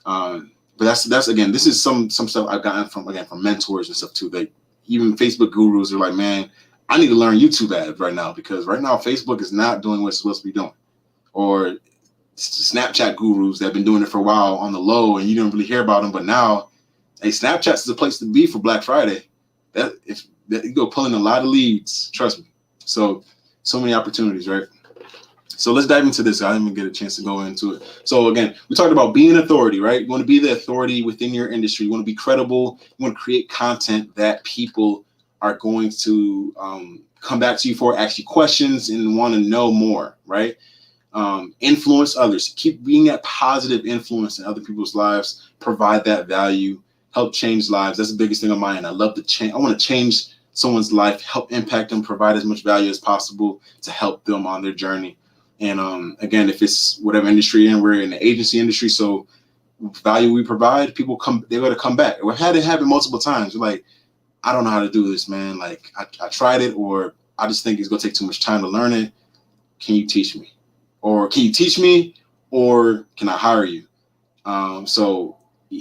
But that's again, this is some stuff I've gotten from mentors and stuff too. Like, even Facebook gurus are like, man, I need to learn YouTube ads right now, because right now Facebook is not doing what it's supposed to be doing. Or Snapchat gurus that have been doing it for a while on the low, and you don't really hear about them. But now, hey, Snapchat is the place to be for Black Friday. You go pulling a lot of leads, trust me. So many opportunities, right? So let's dive into this. I didn't even get a chance to go into it. So again, we talked about being an authority, right? You want to be the authority within your industry. You want to be credible. You want to create content that people are going to come back to you for, ask you questions, and want to know more, right? Influence others. Keep being that positive influence in other people's lives. Provide that value. Help change lives. That's the biggest thing on my end. I love to change. I want to change someone's life, help impact them, provide as much value as possible to help them on their journey. And again, if it's whatever industry you're in, we're in the agency industry, so value we provide, they're going to come back. We've had it happen multiple times. We're like, I don't know how to do this, man. Like, I tried it, or I just think it's going to take too much time to learn it. Can you teach me? Or can you teach me? Or can I hire you? So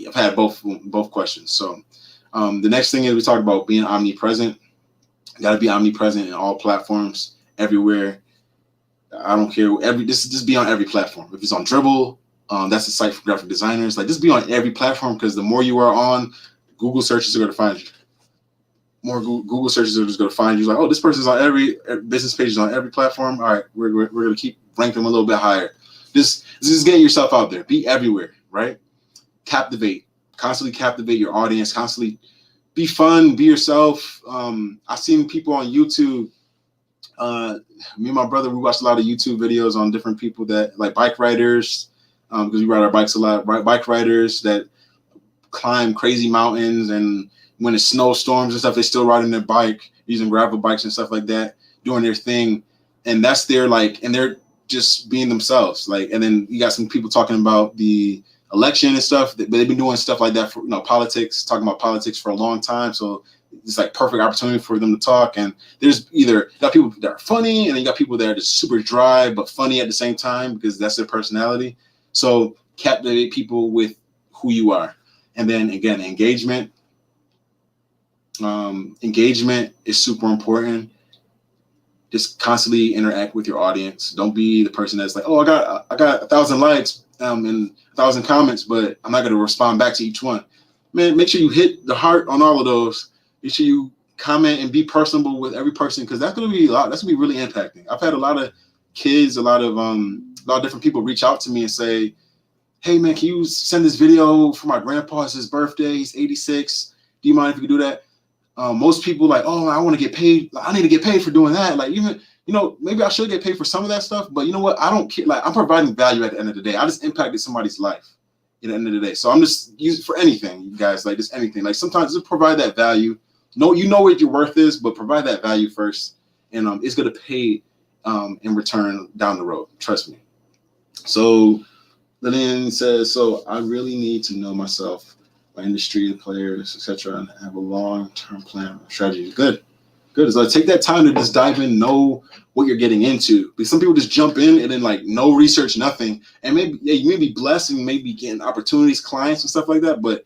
I've had both questions. So the next thing is we talked about being omnipresent. You got to be omnipresent in all platforms, everywhere. I don't care. Just be on every platform. If it's on Dribble, that's a site for graphic designers. Like, just be on every platform, because the more you are on, Google searches are going to find you. More Google searches are just going to find you. Like, oh, this person's on every business page, is on every platform. All right, we're going to keep ranking them a little bit higher. This is getting yourself out there. Be everywhere, right? Constantly captivate your audience. Constantly be fun. Be yourself. I've seen people on YouTube. Me and my brother, we watched a lot of YouTube videos on different people that, like, bike riders, because we ride our bikes a lot. Bike riders that climb crazy mountains, and when it's snowstorms and stuff, they still riding their bike, using gravel bikes and stuff like that, doing their thing. And that's and they're just being themselves. Like, and then you got some people talking about the election and stuff, but they've been doing stuff like that for, politics, talking about politics for a long time. So it's like perfect opportunity for them to talk. And there's you got people that are funny, and then you got people that are just super dry but funny at the same time, because that's their personality. So captivate people with who you are. And then again, engagement. Engagement is super important. Just constantly interact with your audience. Don't be the person that's like, oh, I got 1,000 likes, and 1,000 comments, but I'm not going to respond back to each one. Man, make sure you hit the heart on all of those. Make sure you comment and be personable with every person, because that's going to be a lot. That's going to be really impacting. I've had a lot of kids, a lot of different people reach out to me and say, hey man, can you send this video for my grandpa? It's his birthday. He's 86. Do you mind if you do that? Most people like, oh, I want to get paid. I need to get paid for doing that. Like, even, maybe I should get paid for some of that stuff, but you know what? I don't care. Like, I'm providing value at the end of the day. I just impacted somebody's life at the end of the day. So I'm just using for anything, you guys, like just anything. Like sometimes just provide that value. No, you know what your worth is, but provide that value first. And it's going to pay in return down the road. Trust me. So Lillian says, so I really need to know myself, my industry, the players, etc., and have a long-term plan, strategy. Good. So take that time to just dive in, know what you're getting into. Because some people just jump in and then like no research, nothing. And maybe you may be blessed and maybe getting opportunities, clients and stuff like that. But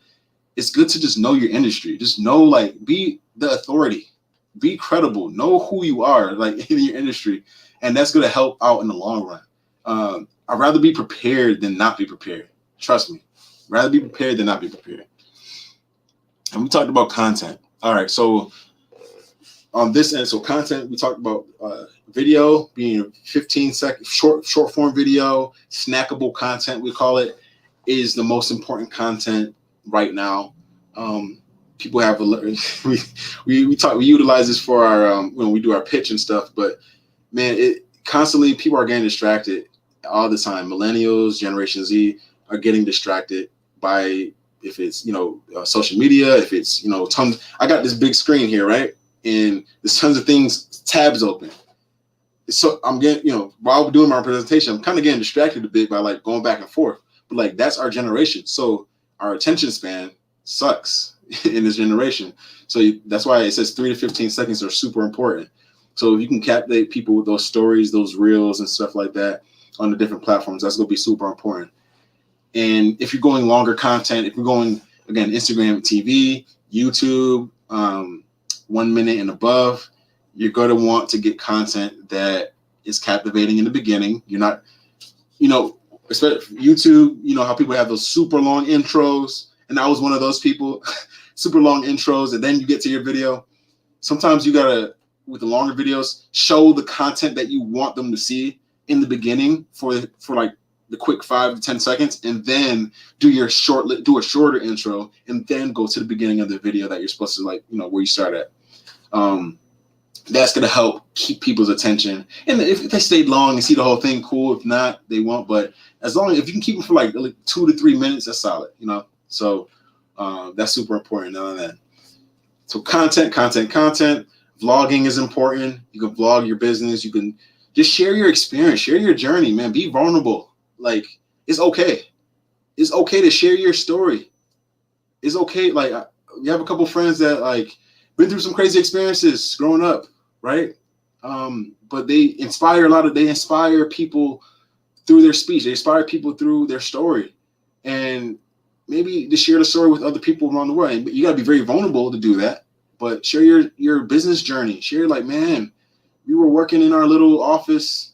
it's good to just know your industry. Just know, like, be the authority, be credible, know who you are, like in your industry, and that's going to help out in the long run. I'd rather be prepared than not be prepared. Trust me, rather be prepared than not be prepared. And we talked about content. All right, so on this end, so content, we talked about video being 15-second short form video, snackable content, we call it, is the most important content right now. People have we utilize this for our when we do our pitch and stuff, but man, it constantly people are getting distracted all the time. Millennials, Generation Z are getting distracted by, if it's social media, if it's tons. I got this big screen here, right? And there's tons of things, tabs open. So I'm getting, while doing my presentation, I'm kind of getting distracted a bit by like going back and forth. But like that's our generation. So our attention span sucks in this generation. So that's why it says 3 to 15 seconds are super important. So if you can captivate people with those stories, those reels and stuff like that on the different platforms, that's going to be super important. And if you're going longer content, if you're going, again, Instagram, TV, YouTube, 1 minute and above, you're going to want to get content that is captivating in the beginning. You're not, especially YouTube, how people have those super long intros. And I was one of those people, super long intros. And then you get to your video. Sometimes you got to, with the longer videos, show the content that you want them to see in the beginning for like the quick 5 to 10 seconds, and then do a shorter intro, and then go to the beginning of the video that you're supposed to, like, where you start at. That's going to help keep people's attention. And if they stayed long and see the whole thing, cool. If not, they won't. But as long as if you can keep them for like 2 to 3 minutes, that's solid, So that's super important. None of that. So content. Vlogging is important. You can vlog your business. You can just share your experience, share your journey, man. Be vulnerable. Like, it's okay. It's okay to share your story. It's okay. Like, you have a couple friends that like been through some crazy experiences growing up, right? But they inspire people through their speech. They inspire people through their story, and maybe to share the story with other people around the world. And you got to be very vulnerable to do that. But share your business journey. Share, like, man, we were working in our little office.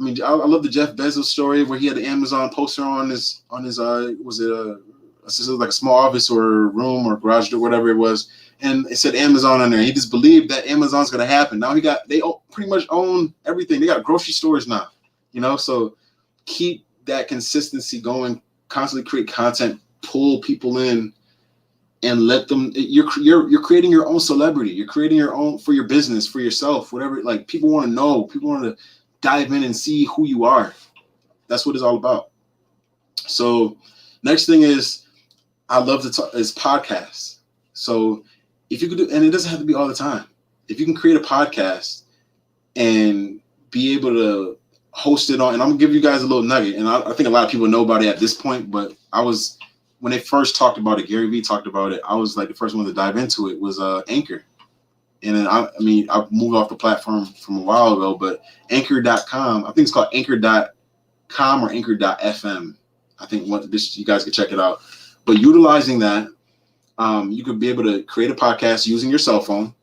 I mean, I love the Jeff Bezos story where he had the Amazon poster on his was it like a small office or room or garage or whatever it was, and it said Amazon on there. He just believed that Amazon's going to happen. Now they pretty much own everything. They got grocery stores now, So keep that consistency going. Constantly create content, pull people in, and let them. You're creating your own celebrity. You're creating your own for your business, for yourself, whatever. Like, people want to know. People want to dive in and see who you are. That's what it's all about. So next thing is, I love to talk is podcasts. So if you could do, and it doesn't have to be all the time. If you can create a podcast and be able to host it on, and I'm gonna give you guys a little nugget. And I think a lot of people know about it at this point, but when they first talked about it, Gary Vee talked about it. I was like the first one to dive into it was Anchor. And then I moved off the platform from a while ago, but Anchor.com, I think it's called Anchor.com or Anchor.fm. I think you guys can check it out. But utilizing that, you could be able to create a podcast using your cell phone,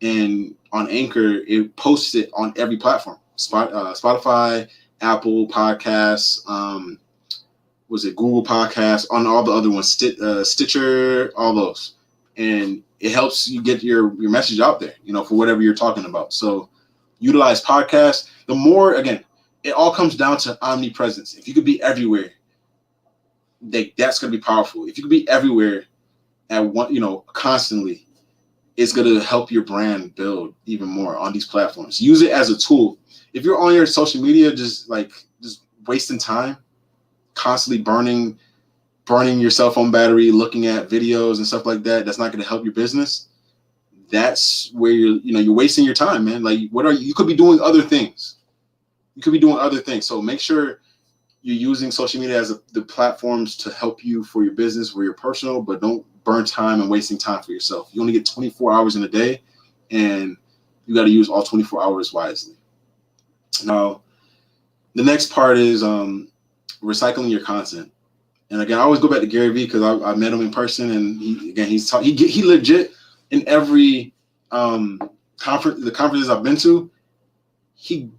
and on Anchor, it posts it on every platform: Spotify, Apple Podcasts, was it Google Podcasts, on all the other ones, Stitcher, all those. And it helps you get your message out there, for whatever you're talking about. So utilize podcasts. The more, again, it all comes down to omnipresence. If you could be everywhere, that's going to be powerful. If you could be everywhere at one, constantly, it's going to help your brand build even more on these platforms. Use it as a tool. If you're on your social media, just wasting time, constantly burning your cell phone battery, looking at videos and stuff like that, that's not going to help your business. That's where you're wasting your time, man. Like, you could be doing other things. So make sure you're using social media as the platforms to help you for your business, for your personal, but don't burn time and wasting time for yourself. You only get 24 hours in a day, and you got to use all 24 hours wisely. Now, the next part is recycling your content. And again, I always go back to Gary Vee because I met him in person, and he legit, in every the conferences I've been to, he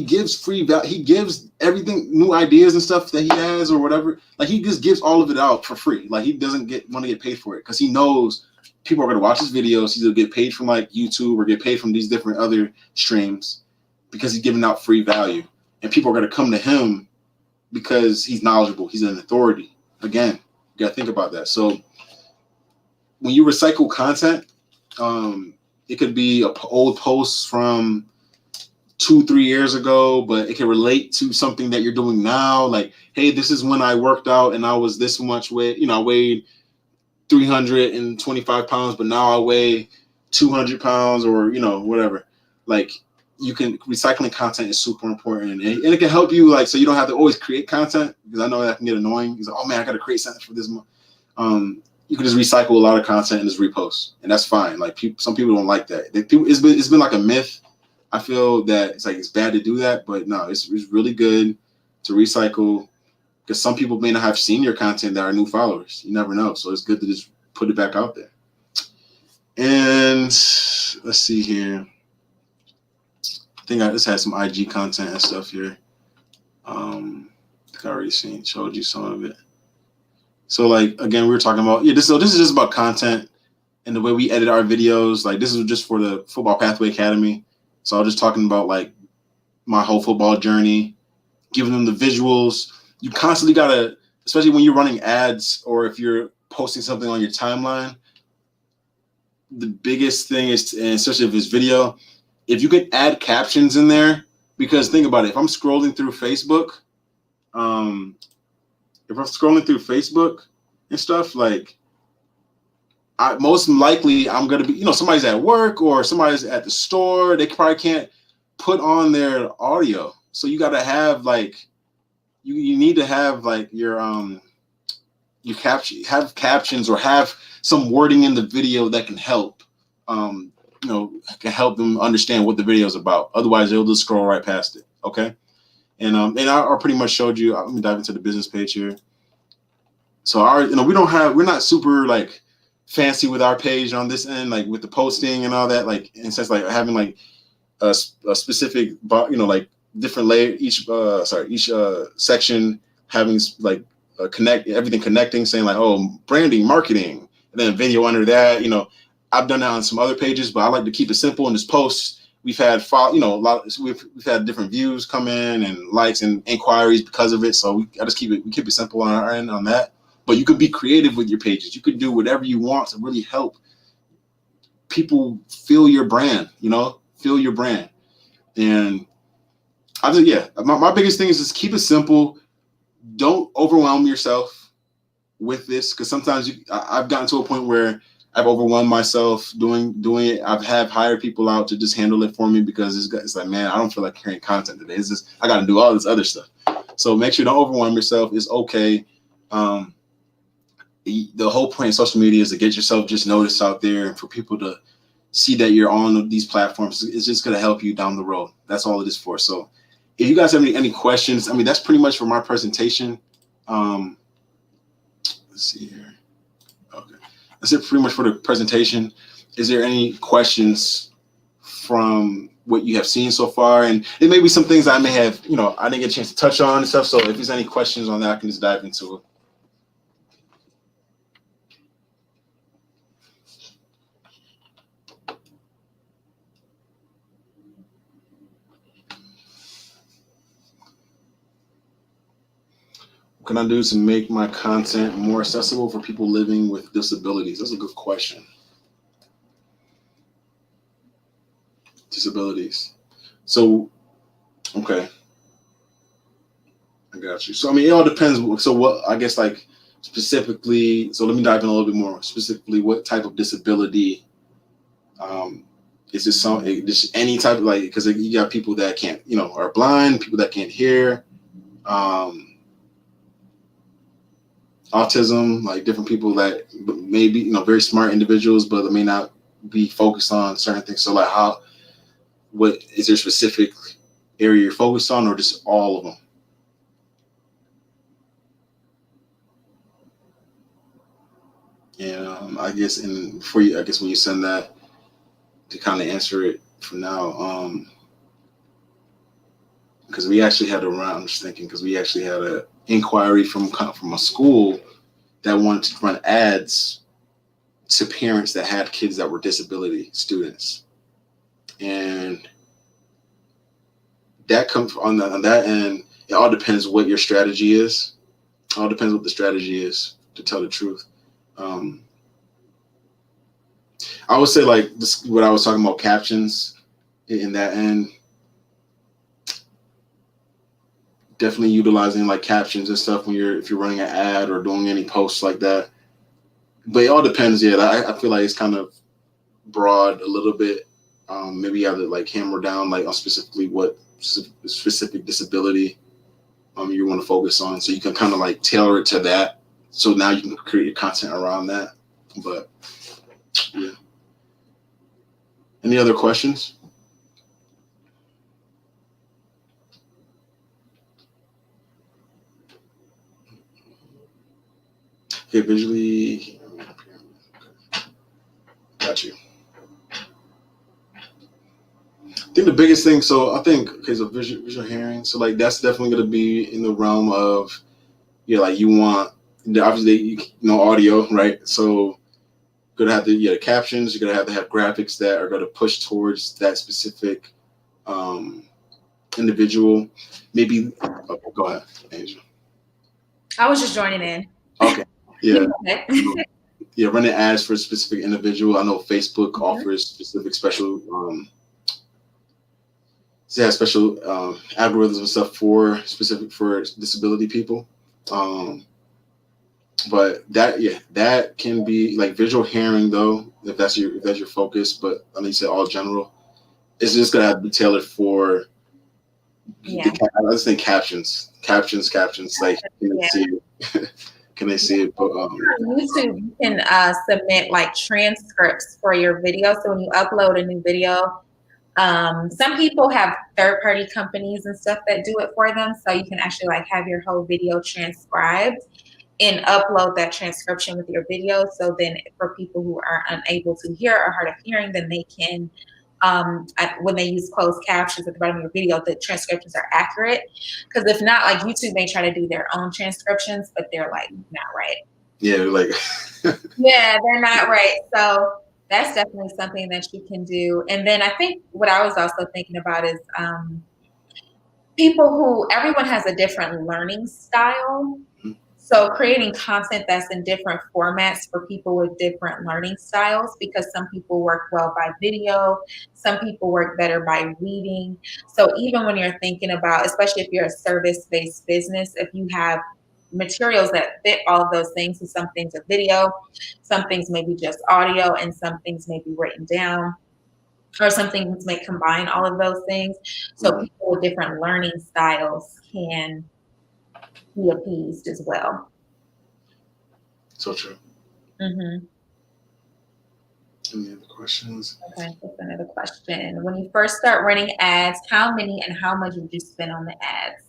gives free value, he gives everything, new ideas and stuff that he has or whatever. Like, he just gives all of it out for free. Like, he doesn't want to get paid for it because he knows people are going to watch his videos. He's going to get paid from like YouTube or get paid from these different other streams because he's giving out free value, and people are going to come to him because he's knowledgeable. He's an authority. Again, you got to think about that. So when you recycle content, it could be old posts from 2-3 years ago, but it can relate to something that you're doing now. Like, hey, this is when I worked out and I was this much weight. I weighed 325 pounds, but now I weigh 200 pounds or, whatever. Like, recycling content is super important, and it can help you, so you don't have to always create content, because I know that can get annoying. It's like, oh man, I got to create something for this month. You can just recycle a lot of content and just repost, and that's fine. Like, some people don't like that. It's been like a myth. I feel that it's bad to do that, but no, it's really good to recycle, because some people may not have seen your content that are new followers. You never know, so it's good to just put it back out there. And let's see here. I think I just had some IG content and stuff here. I think I already showed you some of it. So, again, we were talking about, this is just about content and the way we edit our videos. Like, this is just for the Football Pathway Academy. So I was just talking about my whole football journey, giving them the visuals. You constantly gotta, especially when you're running ads or if you're posting something on your timeline, the biggest thing is, and especially if it's video, if you can add captions in there, because think about it, if I'm scrolling through Facebook, and stuff, most likely I'm gonna be, somebody's at work or somebody's at the store. They probably can't put on their audio, so you gotta have you need to have your captions or have some wording in the video that can help can help them understand what the video is about. Otherwise, they'll just scroll right past it. Okay. And I pretty much showed you. Let me dive into the business page here. So we're not super fancy with our page on this end, with the posting and all that, in a sense, having a specific, different layer, each section having everything connecting, saying branding, marketing, and then video under that. I've done that on some other pages, but I like to keep it simple in this post. We've had we've had different views come in and likes and inquiries because of it. So we keep it simple on our end on that. But you could be creative with your pages. You could do whatever you want to really help people feel your brand. Feel your brand. And my biggest thing is just keep it simple. Don't overwhelm yourself with this, because sometimes I've gotten to a point where I've overwhelmed myself doing it. I've hired people out to just handle it for me, because it's like, man, I don't feel like carrying content today. It's just, I got to do all this other stuff. So make sure don't overwhelm yourself. It's okay. The whole point of social media is to get yourself just noticed out there, and for people to see that you're on these platforms. It's just going to help you down the road. That's all it is for. So if you guys have any questions, that's pretty much for my presentation. Let's see here. Okay. That's it pretty much for the presentation. Is there any questions from what you have seen so far, and it may be some things I may have, I didn't get a chance to touch on and stuff. So if there's any questions on that, I can just dive into it. What can I do to make my content more accessible for people living with disabilities? That's a good question. Disabilities. So, okay. I got you. So, it all depends. So what, I guess, like, specifically, so let me dive in a little bit more. Specifically, what type of disability is this? Just any type of, like, because you got people that can't, are blind, people that can't hear, autism, like different people that may be, very smart individuals, but may not be focused on certain things. So, like, what is there a specific area you're focused on, or just all of them? And I guess, when you send that, to kind of answer it for now, because we actually had I'm just thinking, because we actually had an inquiry from a school that wanted to run ads to parents that had kids that were disability students, and that comes on that end. It all depends what your strategy is. It all depends what the strategy is, to tell the truth. I would say, like, this, what I was talking about, captions in that end, definitely utilizing like captions and stuff if you're running an ad or doing any posts like that. But it all depends. Yeah, I feel like it's kind of broad a little bit. Maybe you have to like hammer down like on specifically what specific disability you want to focus on, so you can kind of like tailor it to that. So now you can create your content around that. But yeah. Any other questions? Okay, visually. Got you. I think the biggest thing, so visual hearing. So like that's definitely going to be in the realm of, like you want, obviously, audio, right? So you're going to have the captions, you're going to have graphics that are going to push towards that specific individual. Maybe, go ahead, Angel. I was just joining in. Okay, yeah. Yeah, running ads for a specific individual. I know Facebook offers specific special special algorithms and stuff for disability people. But that can be like visual hearing though, if that's your focus. But I mean, you said all general. It's just gonna have to be tailored for. Yeah. I just think captions. Like, can they see it? Can they see it? But on YouTube, you can submit like transcripts for your video. So when you upload a new video, some people have third-party companies and stuff that do it for them. So you can actually like have your whole video transcribed and upload that transcription with your video. So then for people who are unable to hear or hard of hearing, then they can, when they use closed captions at the bottom of your video, the transcriptions are accurate. Because if not, like YouTube may try to do their own transcriptions, but they're like not right. Yeah, like yeah, they're not right. So that's definitely something that you can do. And then I think what I was also thinking about is everyone has a different learning style. So creating content that's in different formats for people with different learning styles, because some people work well by video, some people work better by reading. So even when you're thinking about, especially if you're a service-based business, if you have materials that fit all of those things, so some things are video, some things may be just audio, and some things may be written down, or some things may combine all of those things. So people with different learning styles can be appeased as well. So true. Mm-hmm. Any other questions? Okay, that's another question. When you first start running ads, how many and how much would you spend on the ads?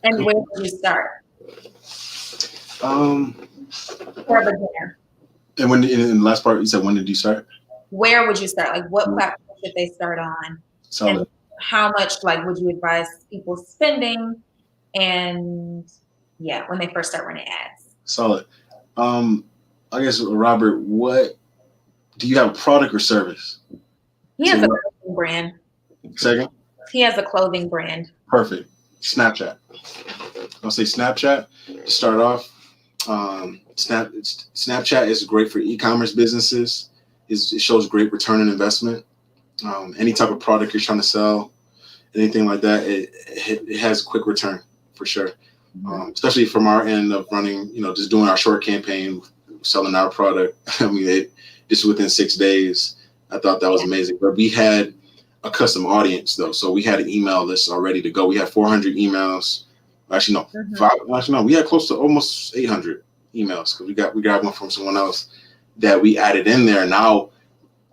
And where would you start? For a beginner. And when in the last part you said, when did you start? Where would you start? Like what platform should they start on? Solid. And how much like would you advise people spending? And yeah, when they first start running ads. Solid. I guess, Robert, what do you have, a product or service? He has a clothing brand. Second? He has a clothing brand. Perfect. Snapchat. I'll say Snapchat to start off. Snapchat is great for e-commerce businesses. It shows great return on investment. Any type of product you're trying to sell, anything like that, it has a quick return for sure. Especially from our end of running, just doing our short campaign, selling our product. I mean, just within 6 days, I thought that was amazing. But we had a custom audience though, so we had an email list all ready to go. We had 400 emails. Actually, no, we had close to almost 800 emails because we got one from someone else that we added in there. Now,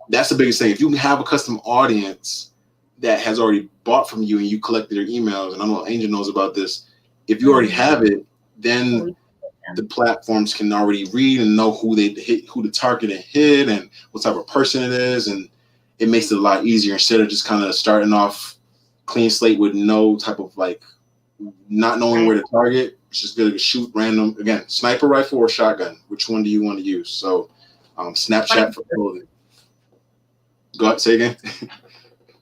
that's the biggest thing. If you have a custom audience that has already bought from you and you collected their emails, and I know Angel knows about this, if you already have it, then the platforms can already read and know who they hit, who the target hit, and what type of person it is, and it makes it a lot easier instead of just kind of starting off clean slate with no type of like not knowing where to target. It's just gonna shoot random, again, sniper rifle or shotgun. Which one do you want to use? So Snapchat for clothing. Go ahead, say again.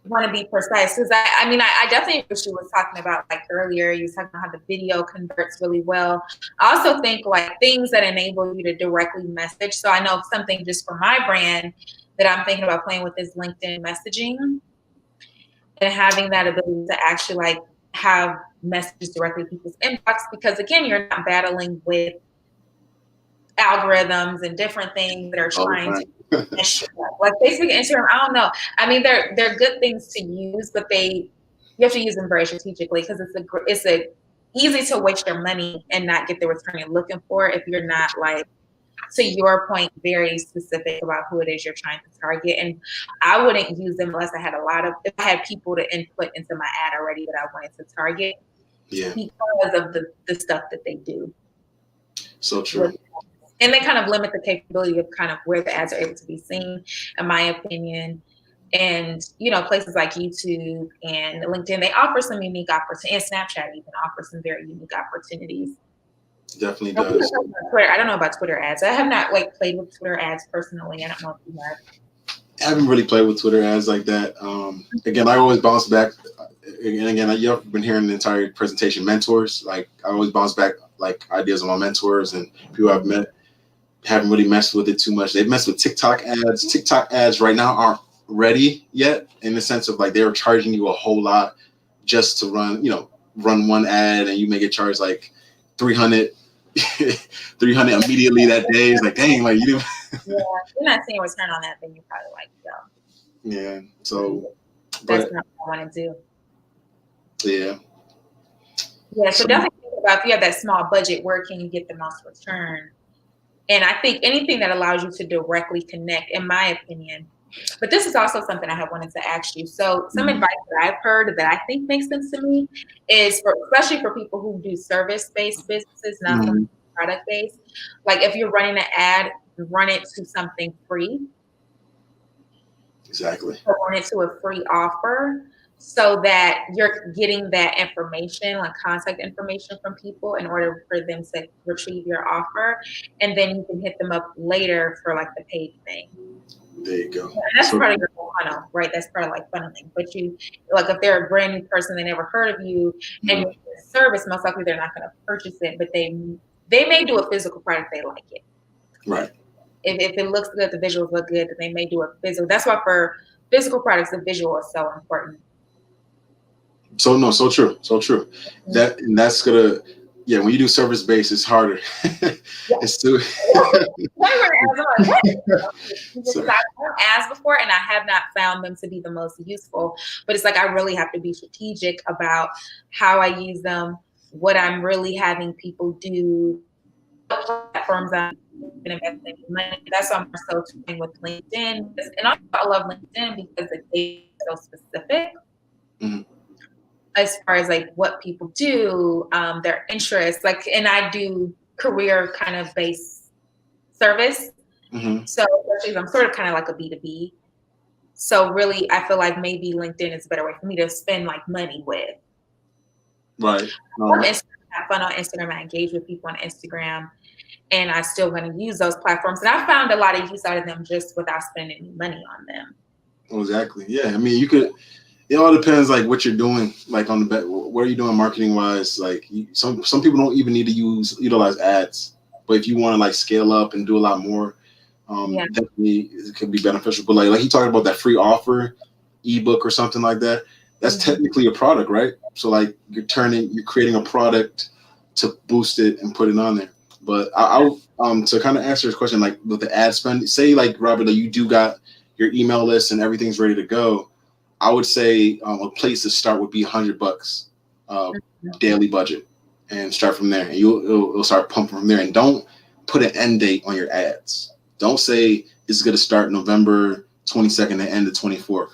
Want to be precise because I definitely what she was talking about like earlier. You was talking about how the video converts really well. I also think like things that enable you to directly message. So I know something just for my brand that I'm thinking about playing with is LinkedIn messaging and having that ability to actually like have messages directly in people's inbox, because again, you're not battling with algorithms and different things that are trying to like Facebook and Instagram. I don't know. I mean, they're good things to use, but you have to use them very strategically because it's a easy to waste your money and not get the return you're looking for if you're not like, to your point, very specific about who it is you're trying to target. And I wouldn't use them unless I had if I had people to input into my ad already that I wanted to target. Yeah. Because of the stuff that they do. So true. And they kind of limit the capability of kind of where the ads are able to be seen, in my opinion. And, places like YouTube and LinkedIn, they offer some unique opportunities, and Snapchat even offers some very unique opportunities. Definitely does. Twitter, I don't know about Twitter ads. I have not played with Twitter ads personally. I don't know if you have. I haven't really played with Twitter ads like that. Again, I always bounce back. And again, you've been hearing the entire presentation, mentors. Like I always bounce back like ideas of my mentors and people I've met. Haven't really messed with it too much. They've messed with TikTok ads. TikTok ads right now aren't ready yet in the sense of like they're charging you a whole lot just to run one ad, and you may get charged like 300 immediately that day. It's like, dang, like you didn't. Yeah, you're not seeing a return on that, then you're probably like, yo. Yeah. So that's not what I want to do. Yeah. Yeah. So definitely think about if you have that small budget, where can you get the most return? And I think anything that allows you to directly connect, in my opinion, but this is also something I have wanted to ask you. So some advice that I've heard that I think makes sense to me is especially for people who do service-based businesses, not product-based. Like if you're running an ad, run it to something free. Exactly. So run it to a free offer so that you're getting that information, like contact information from people in order for them to retrieve your offer. And then you can hit them up later for like the paid thing. There you go. And that's part of your funnel, right? That's part of like funneling. But you, like if they're a brand new person, they never heard of you, and your service, most likely they're not going to purchase it, but they may do a physical product, they like it. Right. If it looks good, the visuals look good, then they may do a physical. That's why for physical products, the visual is so important. So true. That's gonna, when you do service based, it's harder. It's too. I've asked before, and I have not found them to be the most useful. But it's like I really have to be strategic about how I use them, what I'm really having people do, what platforms I'm investing money. That's why I'm so doing with LinkedIn, and also I love LinkedIn because it's so specific. Mm-hmm. As far as like what people do, their interests, like, and I do career kind of based service. Mm-hmm. So I'm sort of kind of like a B2B So really, I feel like maybe LinkedIn is a better way for me to spend like money with. Right. On Instagram, I have fun on Instagram. I engage with people on Instagram, and I still going to use those platforms. And I found a lot of use out of them just without spending any money on them. Exactly. Yeah. I mean, you could. It all depends, like what you're doing, like on the what are you doing marketing wise. Like some people don't even need to utilize ads, but if you want to like scale up and do a lot more, definitely it could be beneficial. But like he talked about that free offer ebook or something like that. That's technically a product, right? So like you're creating a product to boost it and put it on there. But I'll to kind of answer this question, like with the ad spend, say like Robert, like you do got your email list and everything's ready to go. I would say a place to start would be $100 daily budget, and start from there. And it'll start pumping from there. And don't put an end date on your ads. Don't say it's going to start November 22nd and end the 24th.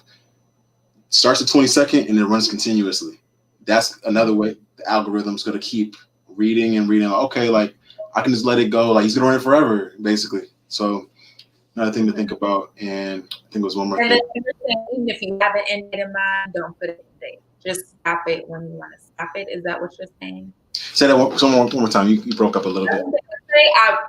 Starts the 22nd and it runs continuously. That's another way the algorithm's going to keep reading and reading. Okay, like I can just let it go. Like he's going to run it forever, basically. So another thing to think about. And I think it was one more thing. Even if you have an end date in mind, don't put it in date. Just stop it when you want to stop it. Is that what you're saying? Say that one more time. You broke up a little bit.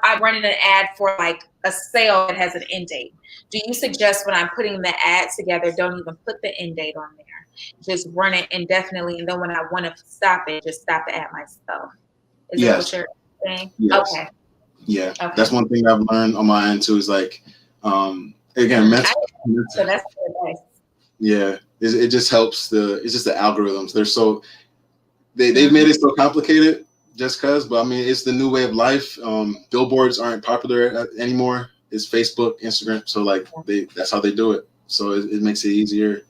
I'm running an ad for like a sale that has an end date. Do you suggest when I'm putting the ad together, don't even put the end date on there? Just run it indefinitely, and then when I want to stop it, just stop the ad myself. Is that what you're saying? Yes. Okay. Yeah, okay. That's one thing I've learned on my end too. Is like, again, so that's advice. Yeah, it just helps it's just the algorithms. They've made it so complicated just because, but I mean, it's the new way of life. Billboards aren't popular anymore. It's Facebook, Instagram. So like that's how they do it. So it makes it easier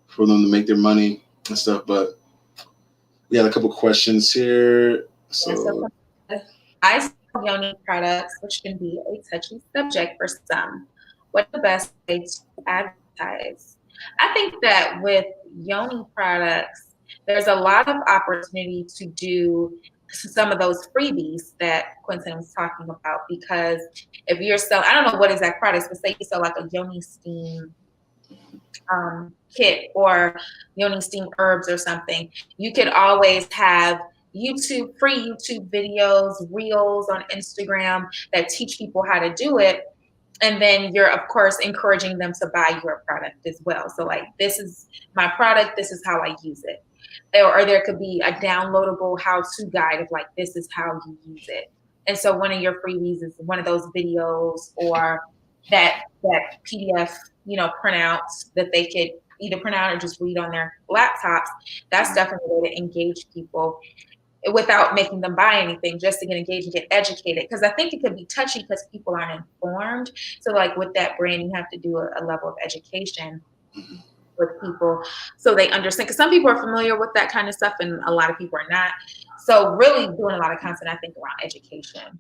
for them to make their money and stuff. But we had a couple questions here. So I sell yoni products, which can be a touchy subject for some. What's the best way to advertise? I think that with yoni products, there's a lot of opportunity to do some of those freebies that Quentin was talking about, because if you're selling, I don't know what exact products, but say you sell like a yoni steam kit or yoni steam herbs or something, you could always have free YouTube videos, reels on Instagram that teach people how to do it. And then you're, of course, encouraging them to buy your product as well. So like, this is my product, this is how I use it. Or there could be a downloadable how-to guide of like, this is how you use it. And so one of your freebies is one of those videos or that PDF, printouts that they could either print out or just read on their laptops. That's definitely a way to engage people without making them buy anything, just to get engaged and get educated. Because I think it could be touchy because people aren't informed. So like with that brand, you have to do a level of education with people so they understand. Because some people are familiar with that kind of stuff and a lot of people are not. So really doing a lot of content, I think, around education.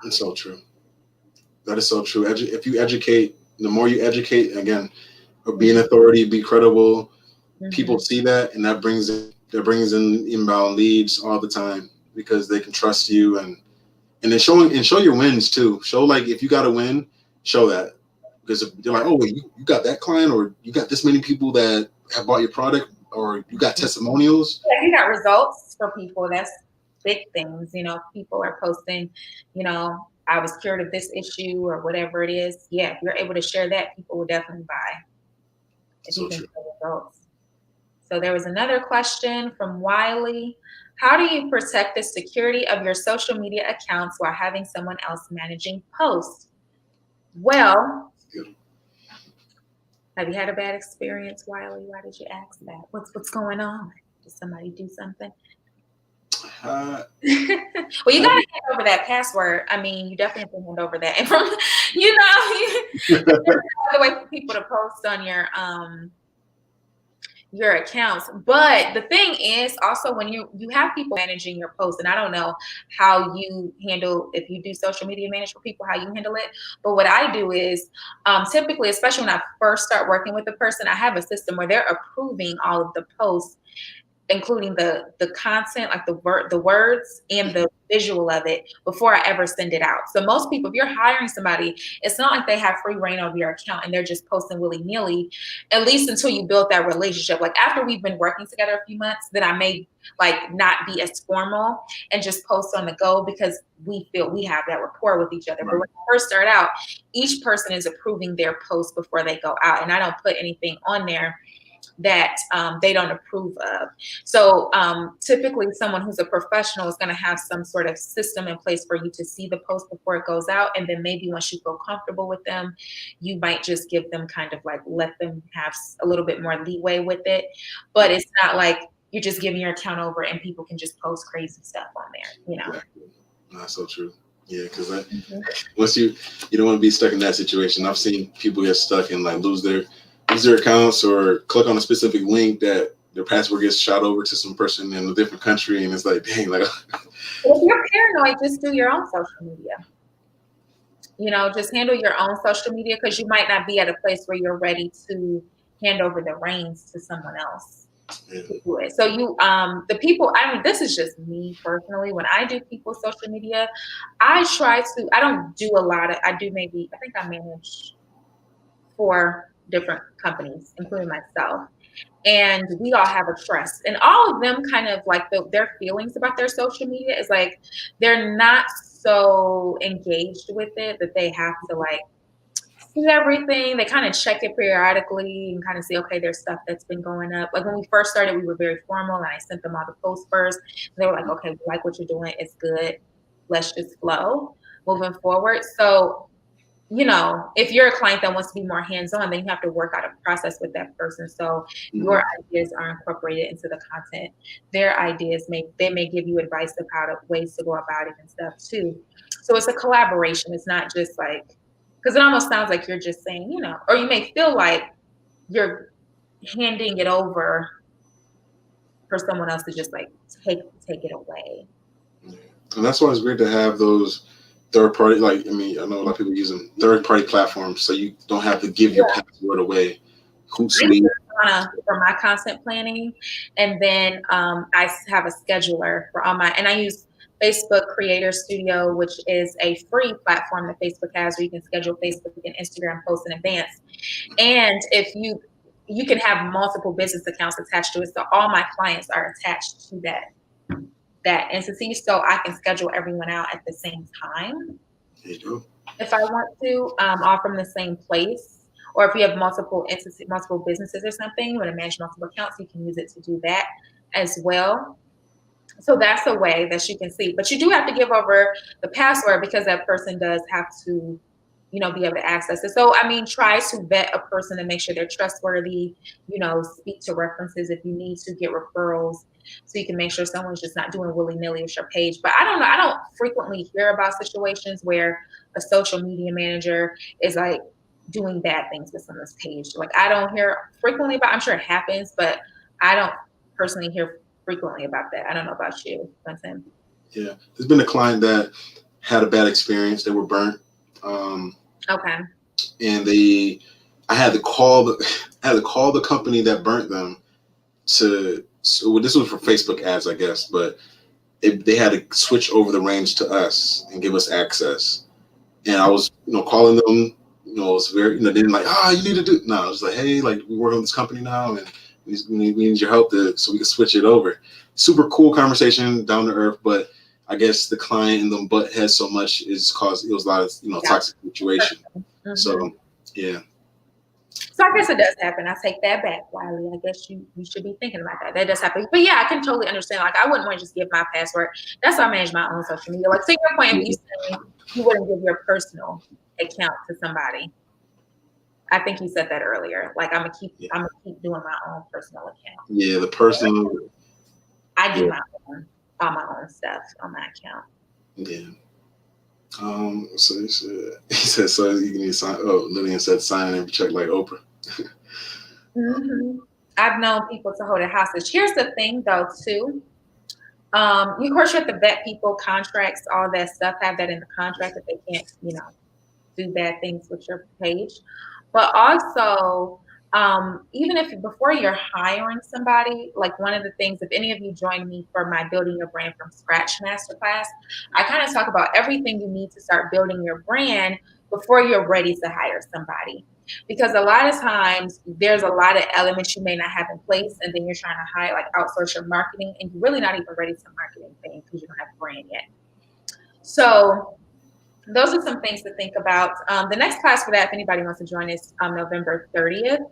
That's so true. That is so true. If you educate, the more you educate, again, be an authority, be credible. People see that, and that brings in inbound leads all the time because they can trust you, and then show your wins too. Show like if you got a win, show that, because if they're like, oh wait, you got that client, or you got this many people that have bought your product, or you got testimonials. Yeah, you got results for people. That's big things. People are posting, I was cured of this issue or whatever it is. Yeah, if you're able to share that, people will definitely buy. If you can show results. So there was another question from Wiley. How do you protect the security of your social media accounts while having someone else managing posts? Well, have you had a bad experience, Wiley? Why did you ask that? What's going on? Did somebody do something? Well, you gotta hand over that password. I mean, you definitely have to hand over that. And from the way for people to post on your accounts. But the thing is also when you have people managing your posts, and I don't know how you handle, if you do social media manage for people, how you handle it. But what I do is typically, especially when I first start working with a person, I have a system where they're approving all of the posts including the content, like the words and the visual of it before I ever send it out. So most people, if you're hiring somebody, it's not like they have free reign over your account and they're just posting willy-nilly, at least until you build that relationship. Like after we've been working together a few months, then I may like not be as formal and just post on the go because we feel we have that rapport with each other. But when I first start out, each person is approving their post before they go out. And I don't put anything on there that they don't approve of. So typically someone who's a professional is going to have some sort of system in place for you to see the post before it goes out. And then maybe once you feel comfortable with them, you might just give them kind of like, let them have a little bit more leeway with it. But it's not like you're just giving your account over and people can just post crazy stuff on there, you know? Exactly. That's so true. Yeah, because once you don't want to be stuck in that situation. I've seen people get stuck and like lose their accounts or click on a specific link that their password gets shot over to some person in a different country, and it's like, dang, like. If you're paranoid, just do your own social media. You know, just handle your own social media because you might not be at a place where you're ready to hand over the reins to someone else. Yeah. To do it. So you, the people, I mean, this is just me personally. When I do people's social media, I don't do a lot of, I think I manage 4 different companies, including myself. And we all have a trust. And all of them kind of like their feelings about their social media is like, they're not so engaged with it that they have to like see everything. They kind of check it periodically and kind of see, okay, there's stuff that's been going up. Like when we first started, we were very formal and I sent them all the posts first. And they were like, okay, we like what you're doing. It's good. Let's just flow moving forward. So, you know, if you're a client that wants to be more hands-on, then you have to work out a process with that person. So your ideas are incorporated into the content. Their ideas may give you advice of ways to go about it and stuff too. So it's a collaboration. It's not just like, because it almost sounds like you're just saying, you know, or you may feel like you're handing it over for someone else to just like take it away. And that's why it's great to have those third party, like, I mean, I know a lot of people use them, third party platforms, so you don't have to give your password away. Hootsuite. For my content planning, and then I have a scheduler for all and I use Facebook Creator Studio, which is a free platform that Facebook has where you can schedule Facebook and Instagram posts in advance. And if you can have multiple business accounts attached to it, so all my clients are attached to that entity, so I can schedule everyone out at the same time. There you go. If I want to, all from the same place. Or if you have multiple businesses or something, you want to manage multiple accounts, you can use it to do that as well. So that's a way that you can see. But you do have to give over the password because that person does have to, you know, be able to access it. So, I mean, try to vet a person and make sure they're trustworthy, you know, speak to references if you need to, get referrals so you can make sure someone's just not doing willy-nilly with your page. But I don't know. I don't frequently hear about situations where a social media manager is like doing bad things with someone's page. Like I don't hear frequently about, I'm sure it happens, but I don't personally hear frequently about that. I don't know about you, Quentin. Yeah, there's been a client that had a bad experience. They were burnt. Okay. And I had to call the company that burnt them so this was for Facebook ads, I guess, but they had to switch over the range to us and give us access. And I was, you know, calling them. You know, it's very, you know, they didn't like, you need to do. No, I was like, hey, like we work on this company now, and we need your help so we can switch it over. Super cool conversation, down to earth, but I guess the client and them butt heads so much it was a lot of, you know, toxic situation. Mm-hmm. So yeah. So I guess it does happen. I take that back, Wiley. I guess you should be thinking about that. That does happen. But yeah, I can totally understand. Like I wouldn't want to just give my password. That's why I manage my own social media. Like to your point, you saying you wouldn't give your personal account to somebody. I think you said that earlier. Like I'm gonna keep doing my own personal account. Yeah, the personal. I do all my own stuff on my account. Yeah. So he said so you can sign. Oh, Lillian said sign an every check like Oprah. Mm-hmm. I've known people to hold it hostage. Here's the thing, though, too. Of course, you have to vet people, contracts, all that stuff. Have that in the contract that they can't, you know, do bad things with your page. But also, even if before you're hiring somebody, like one of the things, if any of you join me for my Building Your Brand from Scratch Masterclass, I kind of talk about everything you need to start building your brand before you're ready to hire somebody. Because a lot of times there's a lot of elements you may not have in place, and then you're trying to hire, like outsource your marketing, and you're really not even ready to market anything because you don't have a brand yet. So those are some things to think about. The next class for that, if anybody wants to join, is November 30th.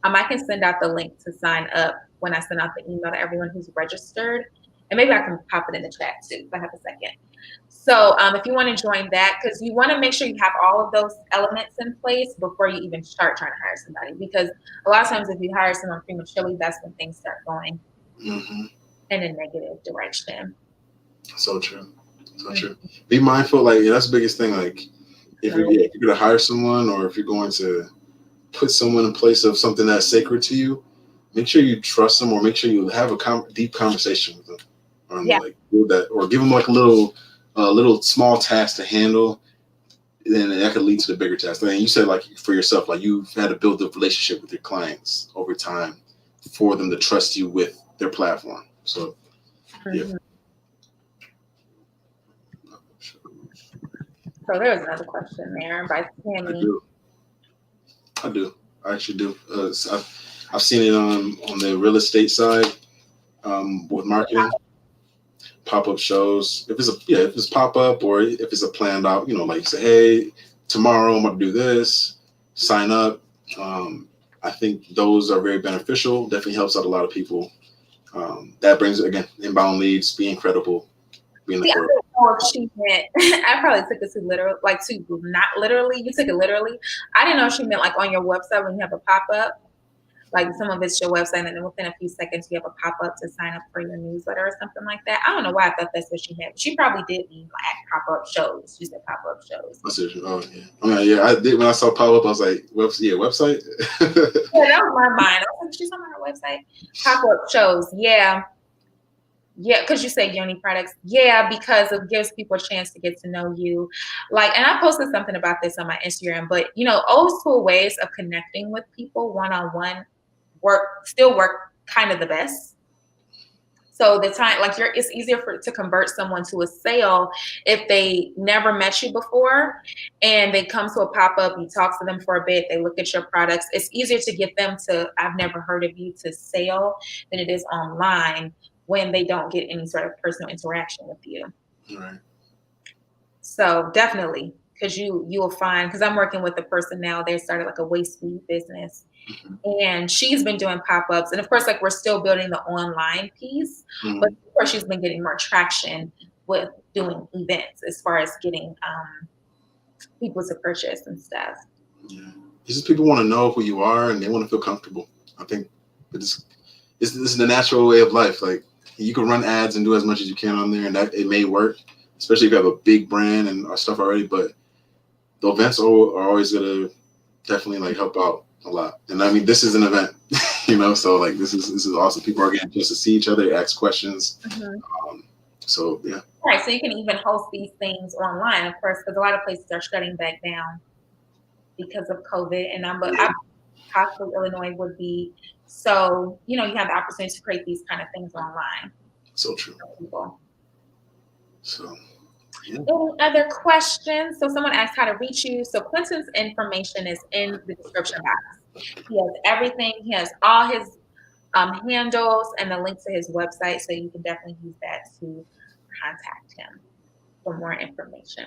I can send out the link to sign up when I send out the email to everyone who's registered. And maybe I can pop it in the chat too if I have a second. So if you want to join that, because you want to make sure you have all of those elements in place before you even start trying to hire somebody. Because a lot of times if you hire someone prematurely, that's when things start going in a negative direction. So true. So true. Be mindful, like that's the biggest thing. Like if you're going to hire someone, or if you're going to put someone in place of something that's sacred to you, make sure you trust them, or make sure you have a deep conversation with them, or like do that, or give them like a little small task to handle. Then that could lead to the bigger task. And you said, like, for yourself, like you've had to build the relationship with your clients over time for them to trust you with their platform. So yeah. So there's another question there by Tammy. I do. I actually do. I've seen it on the real estate side with marketing, pop-up shows. If it's pop-up, or if it's a planned out, like you say, hey, tomorrow I'm going to do this, sign up. I think those are very beneficial. Definitely helps out a lot of people. That brings, again, inbound leads, being credible. I don't know if she meant, I probably took it too literal, like too not literally. You took it literally. I didn't know if she meant like on your website when you have a pop-up, like some of it's your website, and then within a few seconds you have a pop-up to sign up for your newsletter or something like that. I don't know why I thought that's what she meant. She probably did mean like pop-up shows. She said pop-up shows. Oh yeah. I mean, yeah, I did. When I saw pop-up, I was like, website. Yeah, that was my mind. I was like, she's on her website. Pop-up shows, yeah. Yeah, because you say Yoni products. Yeah, because it gives people a chance to get to know you. Like, and I posted something about this on my Instagram, but old school ways of connecting with people one-on-one still work kind of the best. So the time, like it's easier to convert someone to a sale if they never met you before and they come to a pop-up, you talk to them for a bit, they look at your products. It's easier to get them to, I've never heard of you, to sale than it is online when they don't get any sort of personal interaction with you. Right. So definitely, because you will find, because I'm working with a person now, they started like a waste weed business. And she's been doing pop-ups. And of course, like we're still building the online piece, but of course she's been getting more traction with doing events as far as getting people to purchase and stuff. Yeah. It's just people want to know who you are and they want to feel comfortable. I think this is the natural way of life. Like you can run ads and do as much as you can on there, and that it may work, especially if you have a big brand and stuff already, but the events are always gonna definitely like help out a lot. And I mean, this is an event, so like this is awesome. People are getting just to see each other, ask questions. So yeah. Right. So you can even host these things online, of course, because a lot of places are shutting back down because of COVID. But possibly Illinois would be. So, you have the opportunity to create these kind of things online. So true. So yeah. Any other questions? So someone asked how to reach you. So Quentin's information is in the description box. He has everything. He has all his handles and the link to his website. So you can definitely use that to contact him for more information.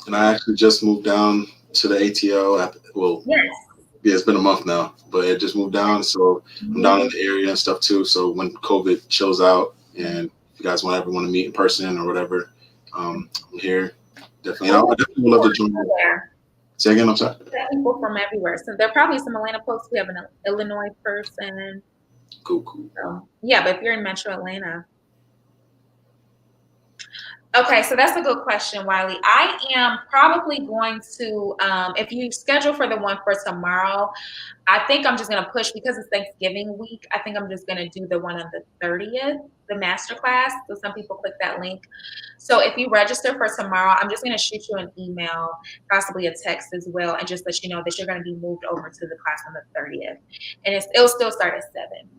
And I actually just moved down to the ATL. Yes. Yeah, it's been a month now, but it just moved down. So I'm down in the area and stuff too. So when COVID chills out and if you guys want to meet in person or whatever, I'm here. Definitely. I definitely would love to join you. Say again, I'm sorry. People from everywhere. So there are probably some Atlanta folks. We have an Illinois person. Cool. So, yeah, but if you're in Metro Atlanta. Okay, so that's a good question, Wiley. I am probably going to, if you schedule for the one for tomorrow, I think I'm just going to push because it's Thanksgiving week. I think I'm just going to do the one on the 30th, the masterclass. So some people click that link. So if you register for tomorrow, I'm just going to shoot you an email, possibly a text as well, and just let you know that you're going to be moved over to the class on the 30th. And it'll still start at 7.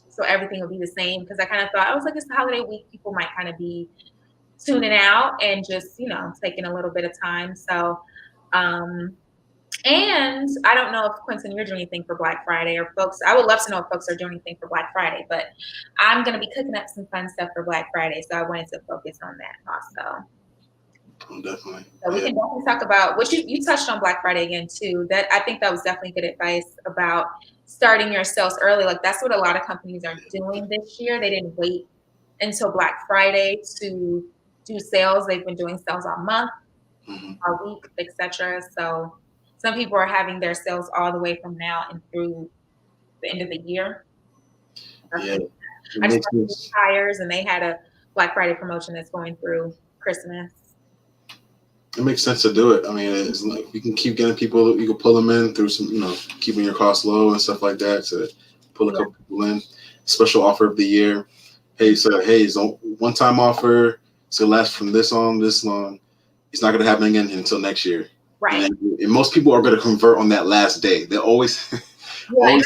So everything will be the same because I kind of thought, I was like, it's the holiday week. People might kind of be tuning out and just, taking a little bit of time. So, and I don't know if Quentin, you're doing anything for Black Friday or folks. I would love to know if folks are doing anything for Black Friday, but I'm going to be cooking up some fun stuff for Black Friday. So I wanted to focus on that also. Definitely. So we can definitely talk about what you touched on Black Friday again too. That I think that was definitely good advice about starting your sales early. Like that's what a lot of companies are doing this year. They didn't wait until Black Friday to do sales. They've been doing sales all month, all week, etc. So some people are having their sales all the way from now and through the end of the year. Yeah, I just went to Tires and they had a Black Friday promotion that's going through Christmas. It makes sense to do it. I mean, it's like you can keep getting people. You can pull them in through some, keeping your costs low and stuff like that to pull a couple people in. Special offer of the year. Hey, so it's a one-time offer. It's gonna last from this long. It's not gonna happen again until next year. Right. And most people are gonna convert on that last day. They're always, always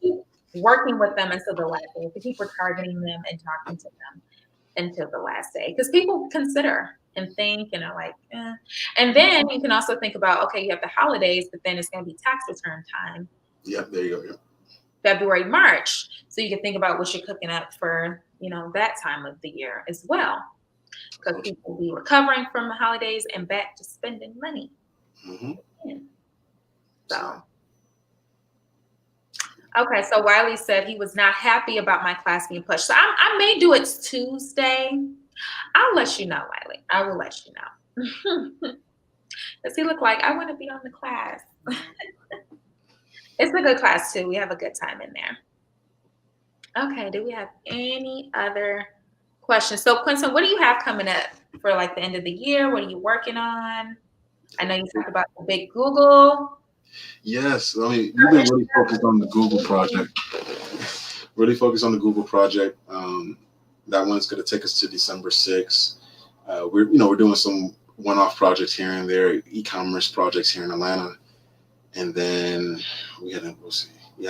keep working with them until the last day. To keep targeting them and talking to them until the last day, because people consider and think and are like, eh. And then you can also think about, okay, you have the holidays, but then it's going to be tax return time. Yeah, there you go. Yeah. February, March. So you can think about what you're cooking up for, that time of the year as well. Because people will be recovering from the holidays and back to spending money. Mm-hmm. So, okay, so Wiley said he was not happy about my class being pushed. So I may do it Tuesday. I'll let you know, Wiley. I will let you know. Does he look like I want to be on the class? It's a good class too. We have a good time in there. Okay, do we have any other questions? So Quentin, what do you have coming up for like the end of the year? What are you working on? I know you talked about the big Google. Yes, I mean, we've been really focused on the Google project. That one's going to take us to December 6th. We're doing some one-off projects here and there, e-commerce projects here in Atlanta, and then we had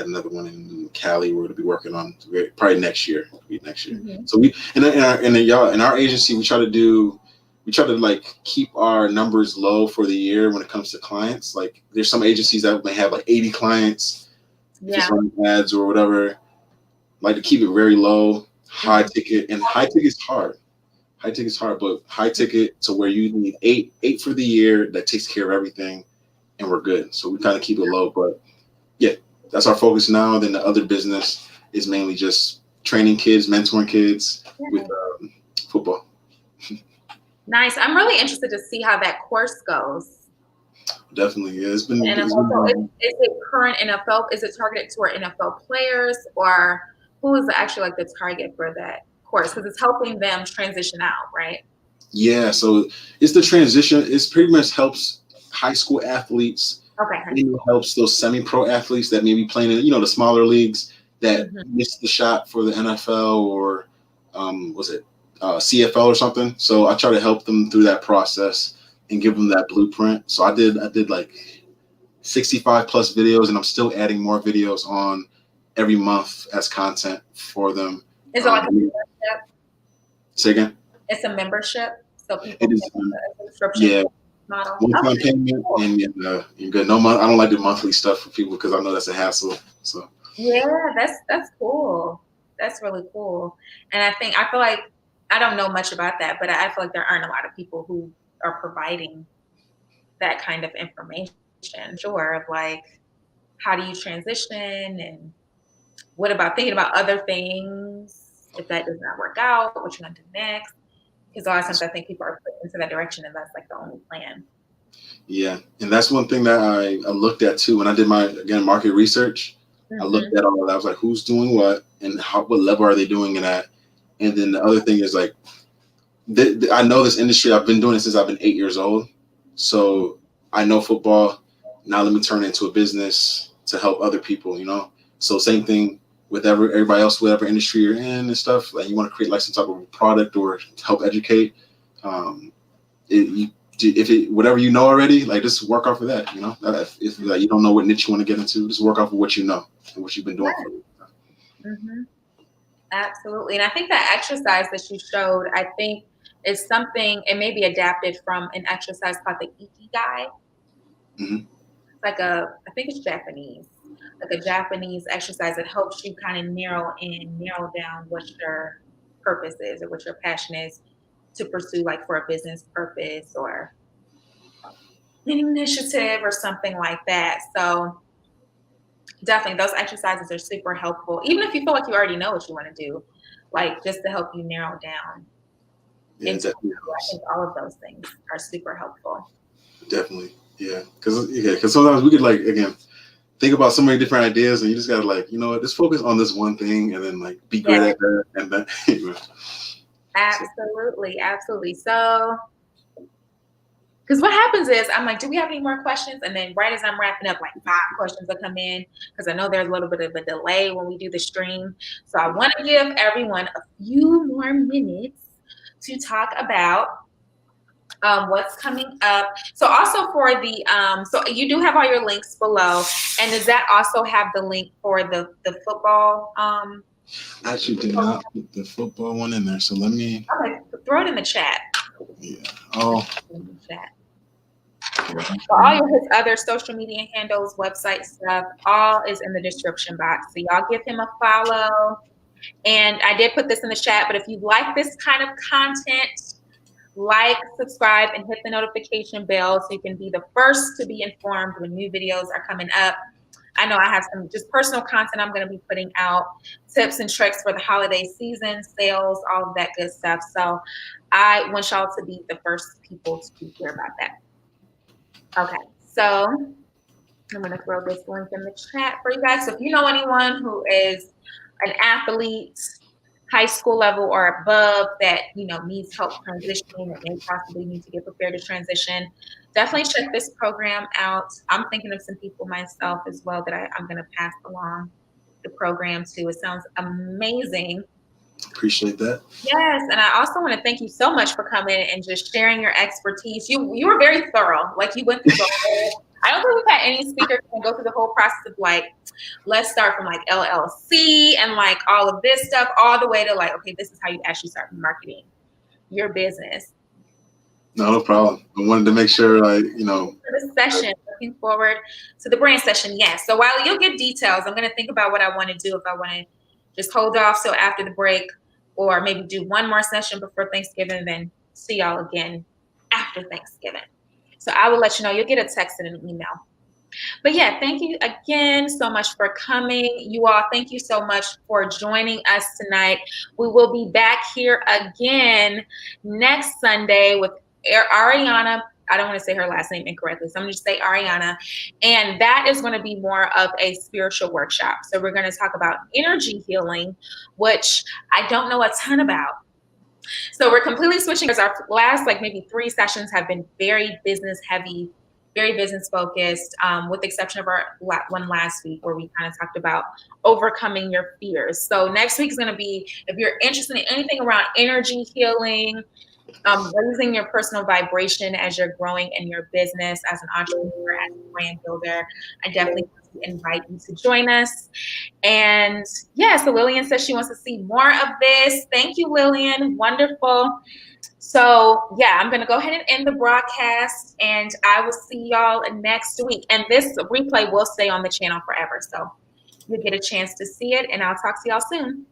another one in Cali we're going to be working on probably next year. Mm-hmm. So we in our agency we try to like keep our numbers low for the year when it comes to clients. Like there's some agencies that may have like 80 clients, just running ads or whatever. Like to keep it very low, high ticket, and high ticket is hard. High ticket is hard, but high ticket to where you need eight for the year that takes care of everything, and we're good. So we kind of keep it low, but yeah, that's our focus now. Then the other business is mainly just training kids, mentoring kids with football. Nice. I'm really interested to see how that course goes. Definitely, yeah. It's been. Is it current NFL? Is it targeted toward NFL players, or who is actually like the target for that course? Because it's helping them transition out, right? Yeah. So it's the transition. It's pretty much helps high school athletes. Okay. It helps those semi-pro athletes that may be playing in the smaller leagues that missed the shot for the NFL or CFL or something. So I try to help them through that process and give them that blueprint. So I did like 65 plus videos, and I'm still adding more videos on every month as content for them. Is it like a membership? Say again? It's a membership, so people it is a subscription model. One-time payment, cool. And you're good. No month. I don't like the monthly stuff for people because I know that's a hassle. So yeah, that's cool. That's really cool. And I feel like I don't know much about that, but I feel like there aren't a lot of people who are providing that kind of information. Sure, of like how do you transition and what about thinking about other things if that does not work out, what you're gonna do next? Because a lot of times I think people are put into that direction and that's like the only plan. Yeah, and that's one thing that I looked at too when I did my market research. I looked at all of that. I was like, who's doing what and what level are they doing it at? And then the other thing is like, I know this industry. I've been doing it since I've been 8 years old. So I know football. Now let me turn it into a business to help other people, you know? So same thing with everybody else, whatever industry you're in and stuff. Like you want to create like some type of product or help educate. Whatever you know already, like just work off of that, you know? If like, you don't know what niche you want to get into, just work off of what you know and what you've been doing. Mm-hmm. Absolutely. And I think that exercise that you showed, I think is something, it may be adapted from an exercise called the Ikigai. Mm-hmm. It's like I think it's Japanese, like a Japanese exercise that helps you kind of narrow down what your purpose is or what your passion is to pursue, like for a business purpose or an initiative or something like that. So definitely those exercises are super helpful. Even if you feel like you already know what you want to do, like just to help you narrow down. Yeah, definitely. I think all of those things are super helpful. Definitely. Yeah. Because sometimes we could like, again, think about so many different ideas and you just gotta like, you know what, just focus on this one thing and then like be great at that and then Absolutely. So because what happens is I'm like, do we have any more questions? And then right as I'm wrapping up, like 5 questions will come in because I know there's a little bit of a delay when we do the stream. So I want to give everyone a few more minutes to talk about what's coming up. So also for the so you do have all your links below, and does that also have the link for the football? I actually did not put the football one in there, so let me throw it in the chat. Yeah. Oh. In the chat. So all of his other social media handles, website stuff, all is in the description box. So y'all give him a follow. And I did put this in the chat, but if you like this kind of content, like, subscribe, and hit the notification bell so you can be the first to be informed when new videos are coming up. I know I have some just personal content I'm going to be putting out, tips and tricks for the holiday season, sales, all of that good stuff. So I want y'all to be the first people to hear about that. Okay, so I'm going to throw this link in the chat for you guys. So if you know anyone who is an athlete, high school level or above that, you know, needs help transitioning, that may possibly need to get prepared to transition, definitely check this program out. I'm thinking of some people myself as well that I'm going to pass along the program to. It sounds amazing. Appreciate that. Yes, and I also want to thank you so much for coming and just sharing your expertise. You were very thorough. Like you went through the whole, I don't think we've had any speaker can go through the whole process of like, let's start from like LLC and like all of this stuff, all the way to like, okay, this is how you actually start marketing your business. No problem. I wanted to make sure, like, you know. For this session, looking forward to the brand session. Yes. So while you'll get details, I'm going to think about what I want to do. If I want to just hold off till after the break, or maybe do one more session before Thanksgiving and then see y'all again after Thanksgiving. So I will let you know. You'll get a text and an email. But yeah, thank you again so much for coming. You all, thank you so much for joining us tonight. We will be back here again next Sunday with Ariana. I don't want to say her last name incorrectly, so I'm going to just say Ariana. And that is going to be more of a spiritual workshop. So we're going to talk about energy healing, which I don't know a ton about. So we're completely switching because our last like maybe 3 sessions have been very business heavy, very business focused, with the exception of our one last week where we kind of talked about overcoming your fears. So next week is going to be, if you're interested in anything around energy healing, raising your personal vibration as you're growing in your business as an entrepreneur, as a brand builder, I definitely invite you to join us. And yeah, so Lillian says she wants to see more of this. Thank you, Lillian. Wonderful. So yeah, I'm going to go ahead and end the broadcast, and I will see y'all next week. And this replay will stay on the channel forever. So you'll get a chance to see it, and I'll talk to y'all soon.